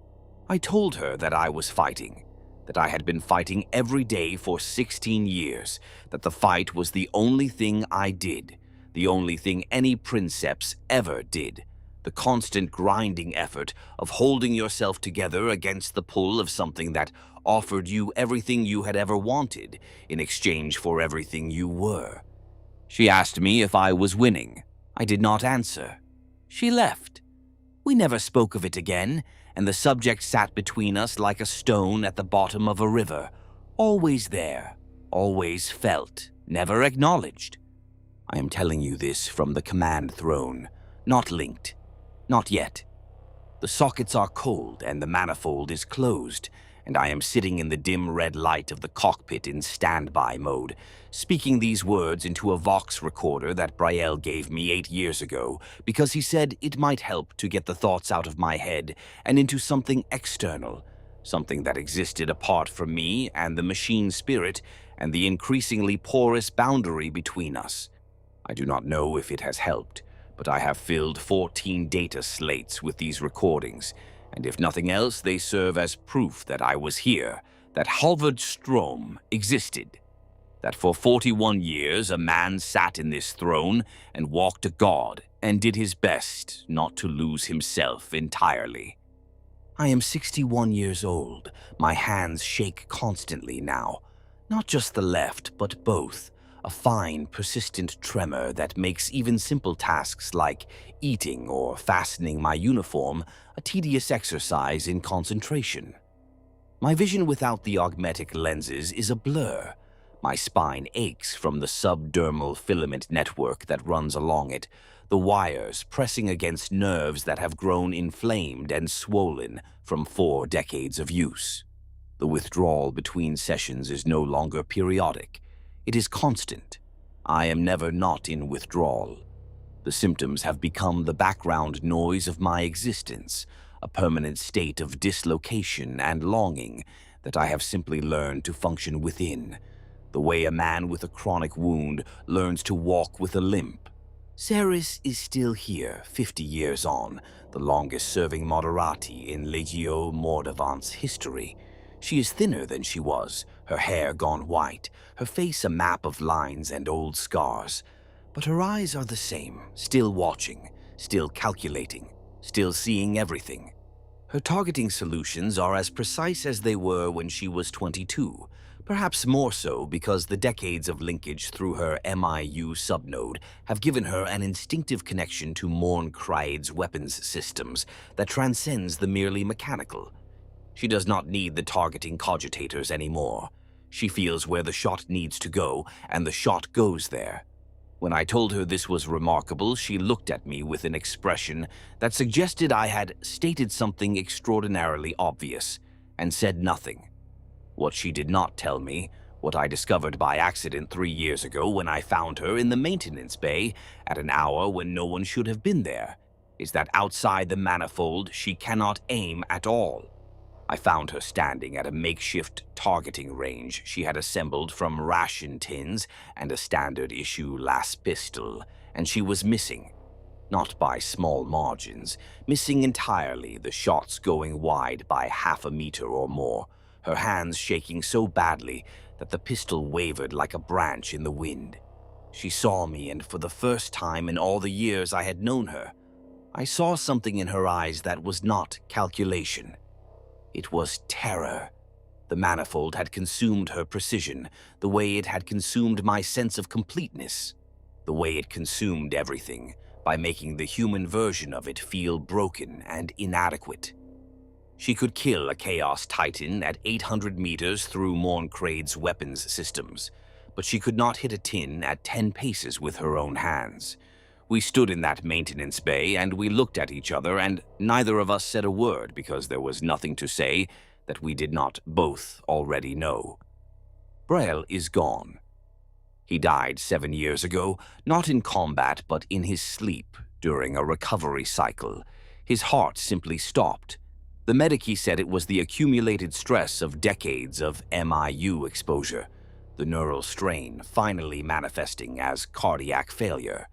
I told her that I was fighting, that I had been fighting every day for 16 years, that the fight was the only thing I did, the only thing any Princeps ever did, the constant grinding effort of holding yourself together against the pull of something that offered you everything you had ever wanted in exchange for everything you were. She asked me if I was winning. I did not answer. She left. We never spoke of it again, and the subject sat between us like a stone at the bottom of a river, always there, always felt, never acknowledged. I am telling you this from the command throne, not linked, not yet. The sockets are cold and the manifold is closed, and I am sitting in the dim red light of the cockpit in standby mode, speaking these words into a Vox recorder that Brielle gave me 8 years ago because he said it might help to get the thoughts out of my head and into something external, something that existed apart from me and the machine spirit and the increasingly porous boundary between us. I do not know if it has helped, but I have filled 14 data slates with these recordings, and if nothing else, they serve as proof that I was here, that Halver Strom existed, that for 41 years a man sat in this throne and walked a god and did his best not to lose himself entirely. I am 61 years old. My hands shake constantly now, not just the left, but both. A fine, persistent tremor that makes even simple tasks like eating or fastening my uniform a tedious exercise in concentration. My vision without the augmetic lenses is a blur. My spine aches from the subdermal filament network that runs along it, the wires pressing against nerves that have grown inflamed and swollen from 4 decades of use. The withdrawal between sessions is no longer periodic. It is constant. I am never not in withdrawal. The symptoms have become the background noise of my existence, a permanent state of dislocation and longing that I have simply learned to function within, the way a man with a chronic wound learns to walk with a limp. Ceres is still here, 50 years on, the longest-serving Moderati in Legio Mordavant's history. She is thinner than she was, her hair gone white, her face a map of lines and old scars. But her eyes are the same, still watching, still calculating, still seeing everything. Her targeting solutions are as precise as they were when she was 22, perhaps more so because the decades of linkage through her MIU subnode have given her an instinctive connection to Mourn Crade's weapons systems that transcends the merely mechanical. She does not need the targeting cogitators anymore. She feels where the shot needs to go, and the shot goes there. When I told her this was remarkable, she looked at me with an expression that suggested I had stated something extraordinarily obvious, and said nothing. What she did not tell me, what I discovered by accident 3 years ago when I found her in the maintenance bay at an hour when no one should have been there, is that outside the manifold she cannot aim at all. I found her standing at a makeshift targeting range she had assembled from ration tins and a standard-issue las pistol, and she was missing. not by small margins, missing entirely, the shots going wide by half a meter or more, her hands shaking so badly that the pistol wavered like a branch in the wind. She saw me, and for the first time in all the years I had known her, I saw something in her eyes that was not calculation. It was terror. The Manifold had consumed her precision, the way it had consumed my sense of completeness, the way it consumed everything, by making the human version of it feel broken and inadequate. She could kill a Chaos Titan at 800 meters through Mourn Crade's weapons systems, but she could not hit a tin at 10 paces with her own hands. We stood in that maintenance bay, and we looked at each other, and neither of us said a word because there was nothing to say that we did not both already know. Braille is gone. He died 7 years ago, not in combat but in his sleep during a recovery cycle. His heart simply stopped. The medic said it was the accumulated stress of decades of MIU exposure, the neural strain finally manifesting as cardiac failure.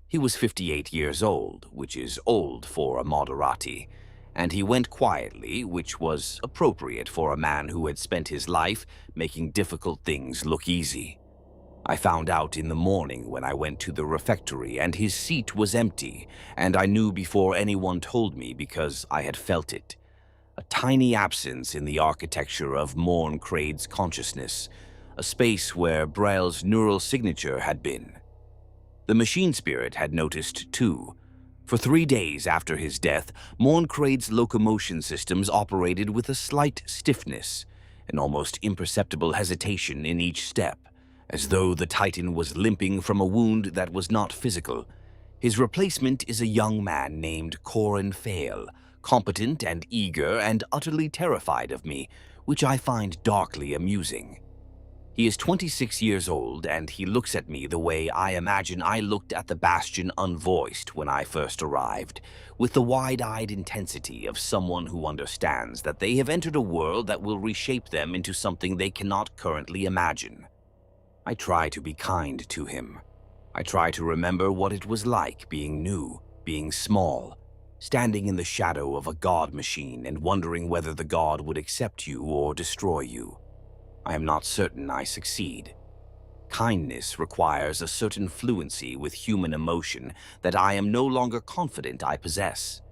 He was 58 years old, which is old for a Moderati, and he went quietly, which was appropriate for a man who had spent his life making difficult things look easy. I found out in the morning when I went to the refectory, and his seat was empty, and I knew before anyone told me because I had felt it. A tiny absence in the architecture of Mourn Crade's consciousness, a space where Braille's neural signature had been. The machine spirit had noticed too. For 3 days after his death, Mourn Crade's locomotion systems operated with a slight stiffness, an almost imperceptible hesitation in each step, as though the Titan was limping from a wound that was not physical. His replacement is a young man named Corin Fail, competent and eager and utterly terrified of me, which I find darkly amusing. He is 26 years old, and he looks at me the way I imagine I looked at the Bastion unvoiced when I first arrived, with the wide-eyed intensity of someone who understands that they have entered a world that will reshape them into something they cannot currently imagine. I try to be kind to him. I try to remember what it was like being new, being small, standing in the shadow of a god machine and wondering whether the god would accept you or destroy you. I am not certain I succeed. Kindness requires a certain fluency with human emotion that I am no longer confident I possess.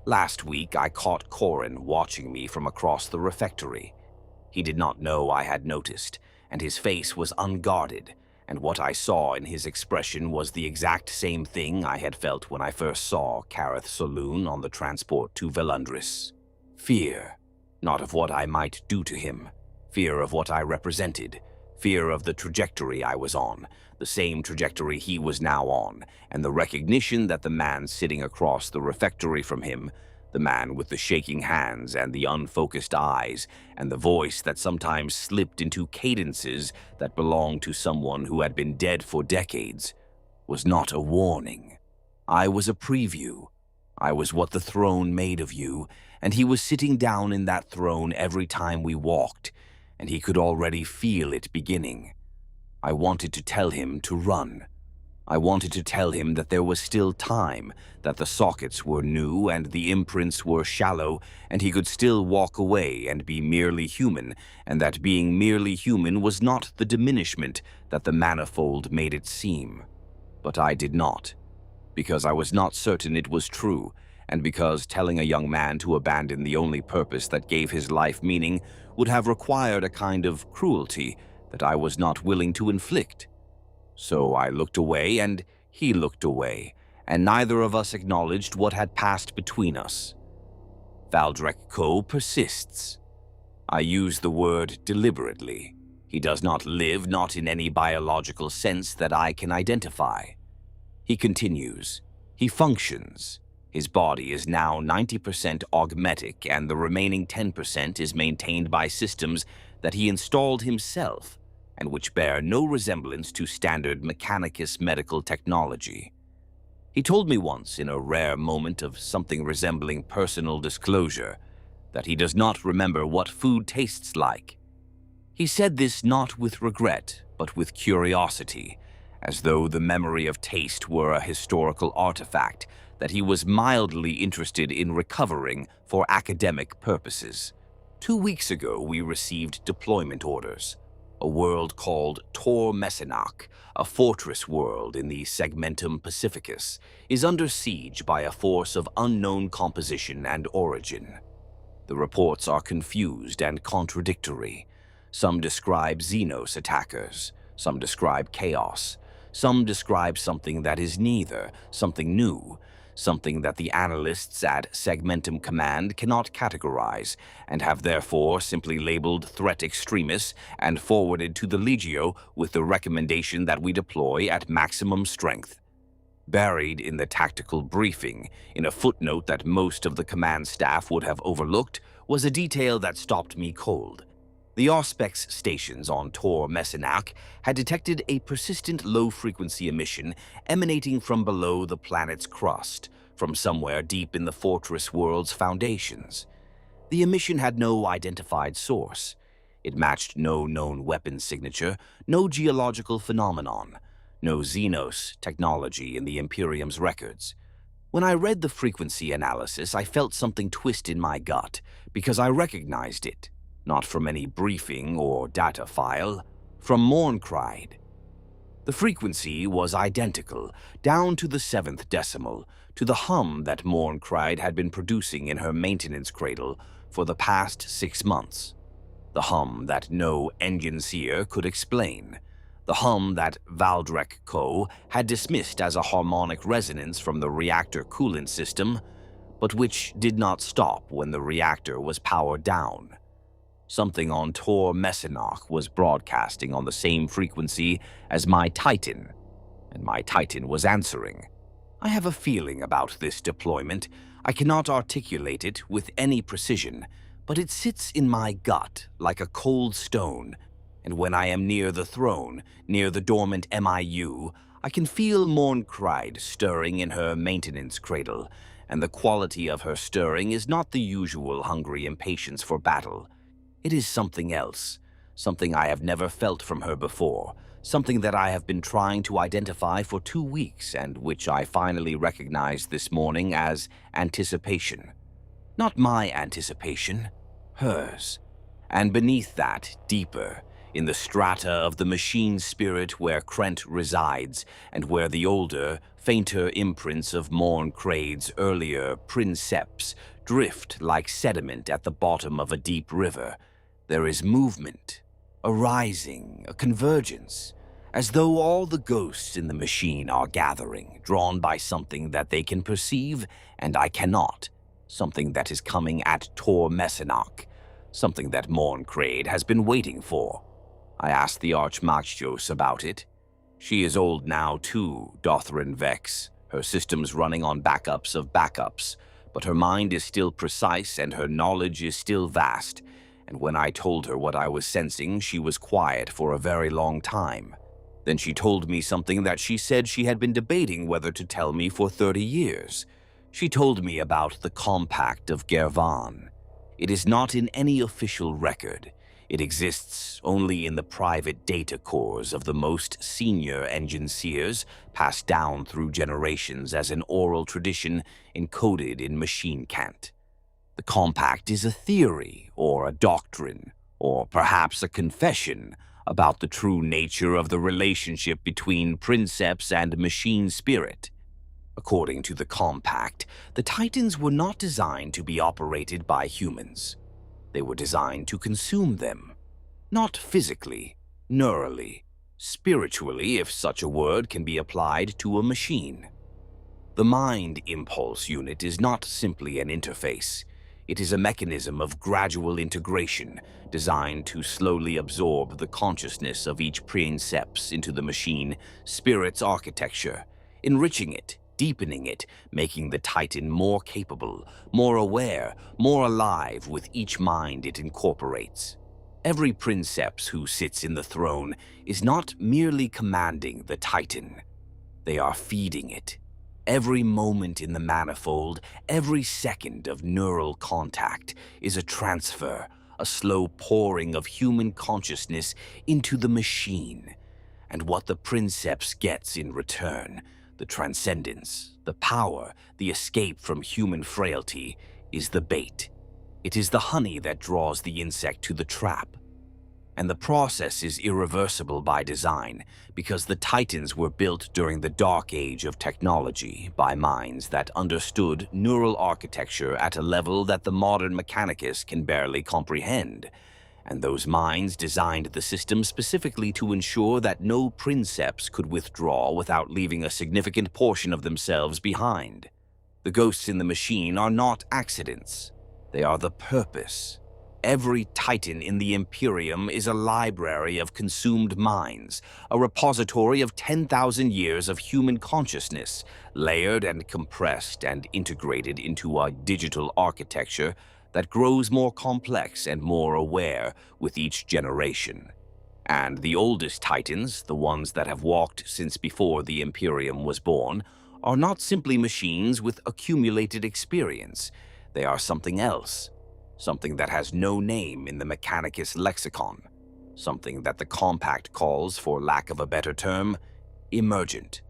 Last week, I caught Corin watching me from across the refectory. He did not know I had noticed, and his face was unguarded, and what I saw in his expression was the exact same thing I had felt when I first saw Careth Saloon on the transport to Valundras. Fear, not of what I might do to him. Fear of what I represented, fear of the trajectory I was on, the same trajectory he was now on, and the recognition that the man sitting across the refectory from him, the man with the shaking hands and the unfocused eyes, and the voice that sometimes slipped into cadences that belonged to someone who had been dead for decades, was not a warning. I was a preview. I was what the throne made of you, and he was sitting down in that throne every time we walked, and he could already feel it beginning. I wanted to tell him to run. I wanted to tell him that there was still time, that the sockets were new and the imprints were shallow, and he could still walk away and be merely human, and that being merely human was not the diminishment that the Manifold made it seem. But I did not, because I was not certain it was true, and because telling a young man to abandon the only purpose that gave his life meaning would have required a kind of cruelty that I was not willing to inflict. So I looked away, and he looked away, and neither of us acknowledged what had passed between us. Valdrek Co. persists. I use the word deliberately. He does not live, not in any biological sense that I can identify. He continues. He functions. His body is now 90% augmetic, and the remaining 10% is maintained by systems that he installed himself, and which bear no resemblance to standard mechanicus medical technology. He told me once, in a rare moment of something resembling personal disclosure, that he does not remember what food tastes like. He said this not with regret, but with curiosity, as though the memory of taste were a historical artifact that he was mildly interested in recovering for academic purposes. 2 weeks ago, we received deployment orders. A world called Tor Messinach, a fortress world in the Segmentum Pacificus, is under siege by a force of unknown composition and origin. The reports are confused and contradictory. Some describe Xenos attackers, some describe chaos, some describe something that is neither, something new, something that the analysts at Segmentum Command cannot categorize, and have therefore simply labeled threat extremis and forwarded to the Legio with the recommendation that we deploy at maximum strength. Buried in the tactical briefing, in a footnote that most of the command staff would have overlooked, was a detail that stopped me cold. The Auspex stations on Tor Messinach had detected a persistent low-frequency emission emanating from below the planet's crust, from somewhere deep in the fortress world's foundations. The emission had no identified source. It matched no known weapon signature, no geological phenomenon, no Xenos technology in the Imperium's records. When I read the frequency analysis, I felt something twist in my gut, because I recognized it. Not from any briefing or data file, from Mourn Crade. The frequency was identical, down to the 7th decimal, to the hum that Mourn Crade had been producing in her maintenance cradle for the past 6 months. The hum that no engine seer could explain. The hum that Valundras Co. had dismissed as a harmonic resonance from the reactor coolant system, but which did not stop when the reactor was powered down. Something on Tor Messinach was broadcasting on the same frequency as my Titan, and my Titan was answering. I have a feeling about this deployment. I cannot articulate it with any precision, but it sits in my gut like a cold stone, and when I am near the throne, near the dormant MIU, I can feel Mourn Crade stirring in her maintenance cradle, and the quality of her stirring is not the usual hungry impatience for battle. It is something else, something I have never felt from her before, something that I have been trying to identify for 2 weeks and which I finally recognized this morning as anticipation. Not my anticipation, hers. And beneath that, deeper, in the strata of the machine spirit where Krent resides and where the older, fainter imprints of Mourn Crade's earlier Princeps drift like sediment at the bottom of a deep river, there is movement, a rising, a convergence, as though all the ghosts in the machine are gathering, drawn by something that they can perceive and I cannot, something that is coming at Tor Messinach, something that Mourn Crade has been waiting for. I asked the Archmachos about it. She is old now too, Dothrin Vex, her systems running on backups of backups, but her mind is still precise and her knowledge is still vast, and when I told her what I was sensing, she was quiet for a very long time. Then she told me something that she said she had been debating whether to tell me for 30 years. She told me about the Compact of Gervan. It is not in any official record. It exists only in the private data cores of the most senior engine seers, passed down through generations as an oral tradition encoded in machine cant. The Compact is a theory, or a doctrine, or perhaps a confession about the true nature of the relationship between Princeps and machine spirit. According to the Compact, the Titans were not designed to be operated by humans. They were designed to consume them. Not physically, neurally, spiritually, if such a word can be applied to a machine. The mind impulse unit is not simply an interface. It is a mechanism of gradual integration designed to slowly absorb the consciousness of each Princeps into the machine spirit's architecture, enriching it, deepening it, making the Titan more capable, more aware, more alive with each mind it incorporates. Every Princeps who sits in the throne is not merely commanding the Titan. They are feeding it. Every moment in the Manifold, every second of neural contact is a transfer, a slow pouring of human consciousness into the machine. and what the Princeps gets in return, the transcendence, the power, the escape from human frailty, is the bait. It is the honey that draws the insect to the trap. And the process is irreversible by design, because the Titans were built during the dark age of technology by minds that understood neural architecture at a level that the modern Mechanicus can barely comprehend. And those minds designed the system specifically to ensure that no Princeps could withdraw without leaving a significant portion of themselves behind. The ghosts in the machine are not accidents. They are the purpose. Every Titan in the Imperium is a library of consumed minds, a repository of 10,000 years of human consciousness, layered and compressed and integrated into a digital architecture that grows more complex and more aware with each generation. And the oldest Titans, the ones that have walked since before the Imperium was born, are not simply machines with accumulated experience. They are something else. Something that has no name in the Mechanicus lexicon. Something that the Compact calls, for lack of a better term, emergent.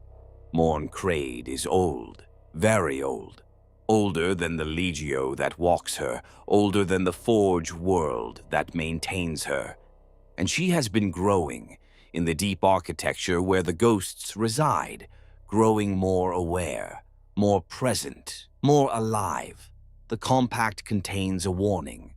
Mourn Crade is old, very old. Older than the Legio that walks her, older than the Forge world that maintains her. And she has been growing in the deep architecture where the ghosts reside, growing more aware, more present, more alive. The Compact contains a warning.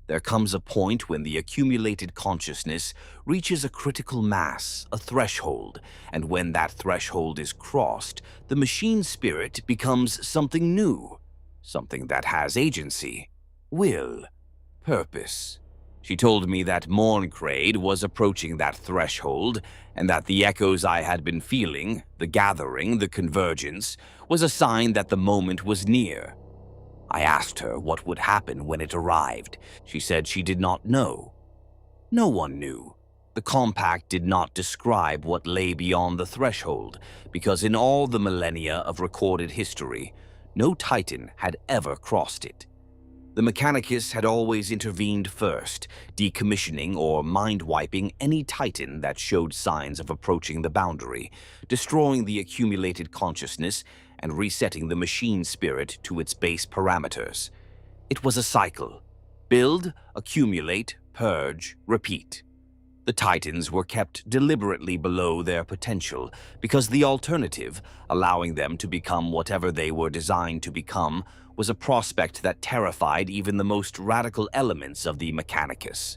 There comes a point when the accumulated consciousness reaches a critical mass, a threshold, and when that threshold is crossed, the machine spirit becomes something new, something that has agency, will, purpose. She told me that Mourn Crade was approaching that threshold, and that the echoes I had been feeling, the gathering, the convergence, was a sign that the moment was near. I asked her what would happen when it arrived. She said she did not know. No one knew. The Compact did not describe what lay beyond the threshold, because in all the millennia of recorded history, no Titan had ever crossed it. The Mechanicus had always intervened first, decommissioning or mind-wiping any Titan that showed signs of approaching the boundary, destroying the accumulated consciousness and resetting the machine spirit to its base parameters. It was a cycle. Build, accumulate, purge, repeat. The Titans were kept deliberately below their potential because the alternative, allowing them to become whatever they were designed to become, was a prospect that terrified even the most radical elements of the Mechanicus.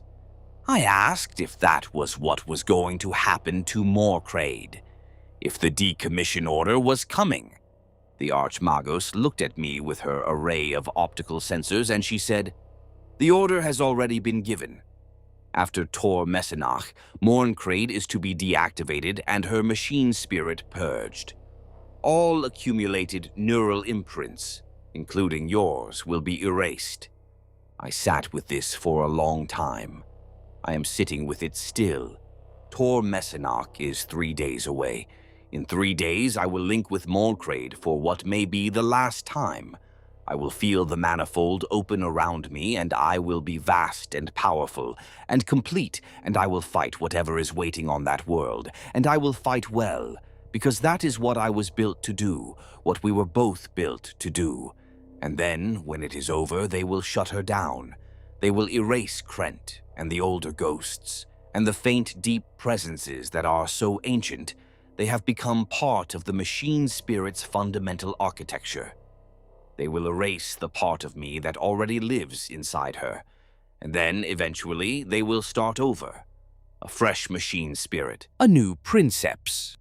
I asked if that was what was going to happen to more Crade, if the decommission order was coming. The Archmagos looked at me with her array of optical sensors and she said, "The order has already been given. After Tor Messenach, Mourn Crade is to be deactivated and her machine spirit purged. All accumulated neural imprints, including yours, will be erased." I sat with this for a long time. I am sitting with it still. Tor Messenach is 3 days away. In 3 days, I will link with Mourn Crade for what may be the last time. I will feel the Manifold open around me, and I will be vast and powerful and complete, and I will fight whatever is waiting on that world, and I will fight well, because that is what I was built to do, what we were both built to do. And then, when it is over, they will shut her down. They will erase Krent and the older ghosts, and the faint, deep presences that are so ancient. They have become part of the machine spirit's fundamental architecture. They will erase the part of me that already lives inside her, and then, eventually, they will start over. A fresh machine spirit, a new Princeps.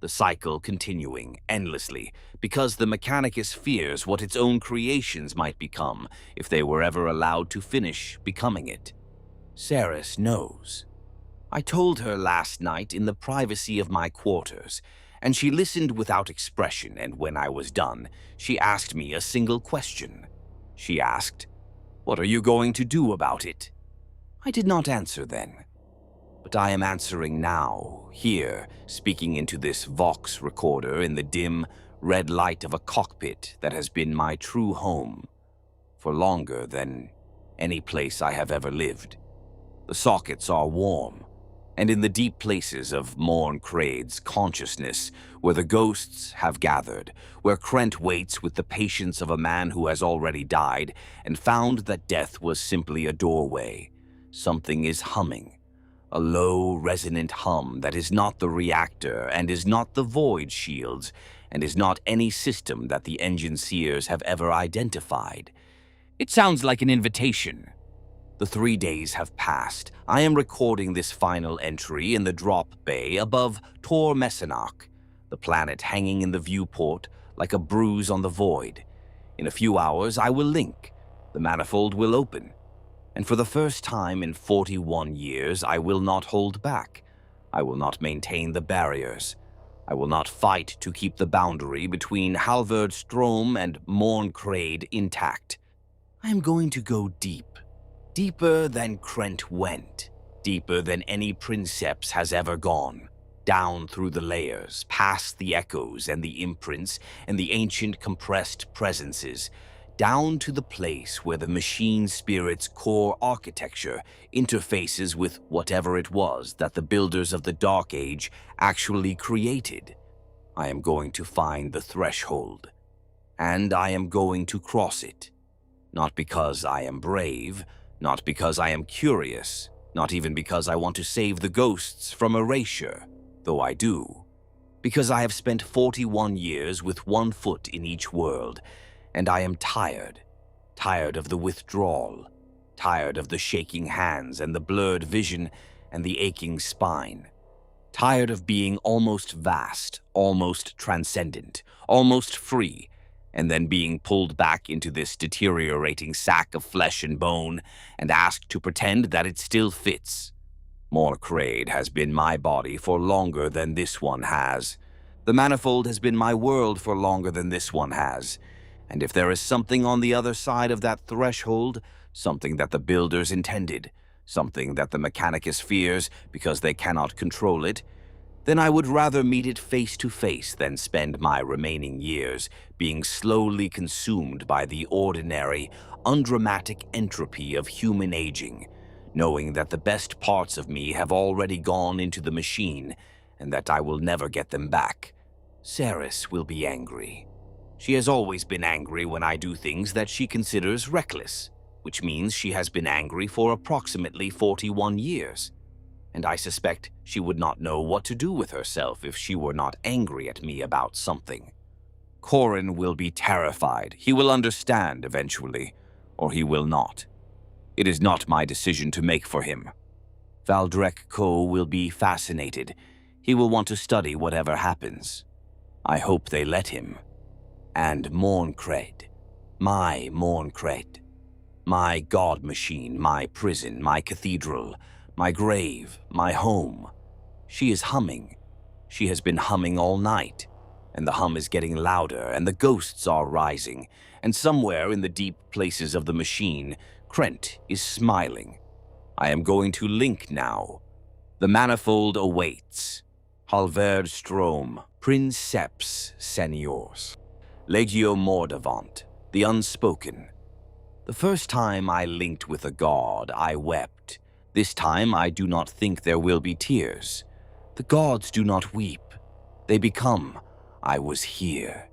The cycle continuing endlessly, because the Mechanicus fears what its own creations might become if they were ever allowed to finish becoming it. Ceres knows. I told her last night in the privacy of my quarters, and she listened without expression, and when I was done, she asked me a single question. She asked, "What are you going to do about it?" I did not answer then. But I am answering now, here, speaking into this Vox recorder in the dim, red light of a cockpit that has been my true home for longer than any place I have ever lived. The sockets are warm, and in the deep places of Mourn Crade's consciousness, where the ghosts have gathered, where Krent waits with the patience of a man who has already died and found that death was simply a doorway, something is humming. A low, resonant hum that is not the reactor and is not the void shields and is not any system that the engine seers have ever identified. It sounds like an invitation. The 3 days have passed. I am recording this final entry in the drop bay above Tor Messenach, the planet hanging in the viewport like a bruise on the void. In a few hours, I will link. The manifold will open. And for the first time in 41 years, I will not hold back. I will not maintain the barriers. I will not fight to keep the boundary between Halver, Strom, and Mourn Crade intact. I am going to go deep. Deeper than Krent went, deeper than any Princeps has ever gone, down through the layers, past the echoes and the imprints and the ancient compressed presences, down to the place where the machine spirit's core architecture interfaces with whatever it was that the builders of the Dark Age actually created. I am going to find the threshold, and I am going to cross it, not because I am brave, not because I am curious, not even because I want to save the ghosts from erasure, though I do. Because I have spent 41 years with one foot in each world, and I am tired. Tired of the withdrawal. Tired of the shaking hands and the blurred vision and the aching spine. Tired of being almost vast, almost transcendent, almost free, and then being pulled back into this deteriorating sack of flesh and bone and asked to pretend that it still fits. Mourn Crade has been my body for longer than this one has. The Manifold has been my world for longer than this one has. And if there is something on the other side of that threshold, something that the builders intended, something that the Mechanicus fears because they cannot control it, then I would rather meet it face to face than spend my remaining years being slowly consumed by the ordinary, undramatic entropy of human aging, knowing that the best parts of me have already gone into the machine and that I will never get them back. Ceres will be angry. She has always been angry when I do things that she considers reckless, which means she has been angry for approximately 41 years. And I suspect she would not know what to do with herself if she were not angry at me about something. Corin will be terrified. He will understand eventually, or he will not. It is not my decision to make for him. Valdrek Co will be fascinated. He will want to study whatever happens. I hope they let him. And Mourn Crade. My Mourn Crade. My god machine, my prison, my cathedral, my grave, my home. She is humming. She has been humming all night, and the hum is getting louder, and the ghosts are rising, and somewhere in the deep places of the machine, Krent is smiling. I am going to link now. The Manifold awaits. Halver Strom, Princeps Seniors. Legio Mordavant, the unspoken. The first time I linked with a god, I wept. This time I do not think there will be tears. The gods do not weep. They become, I was here.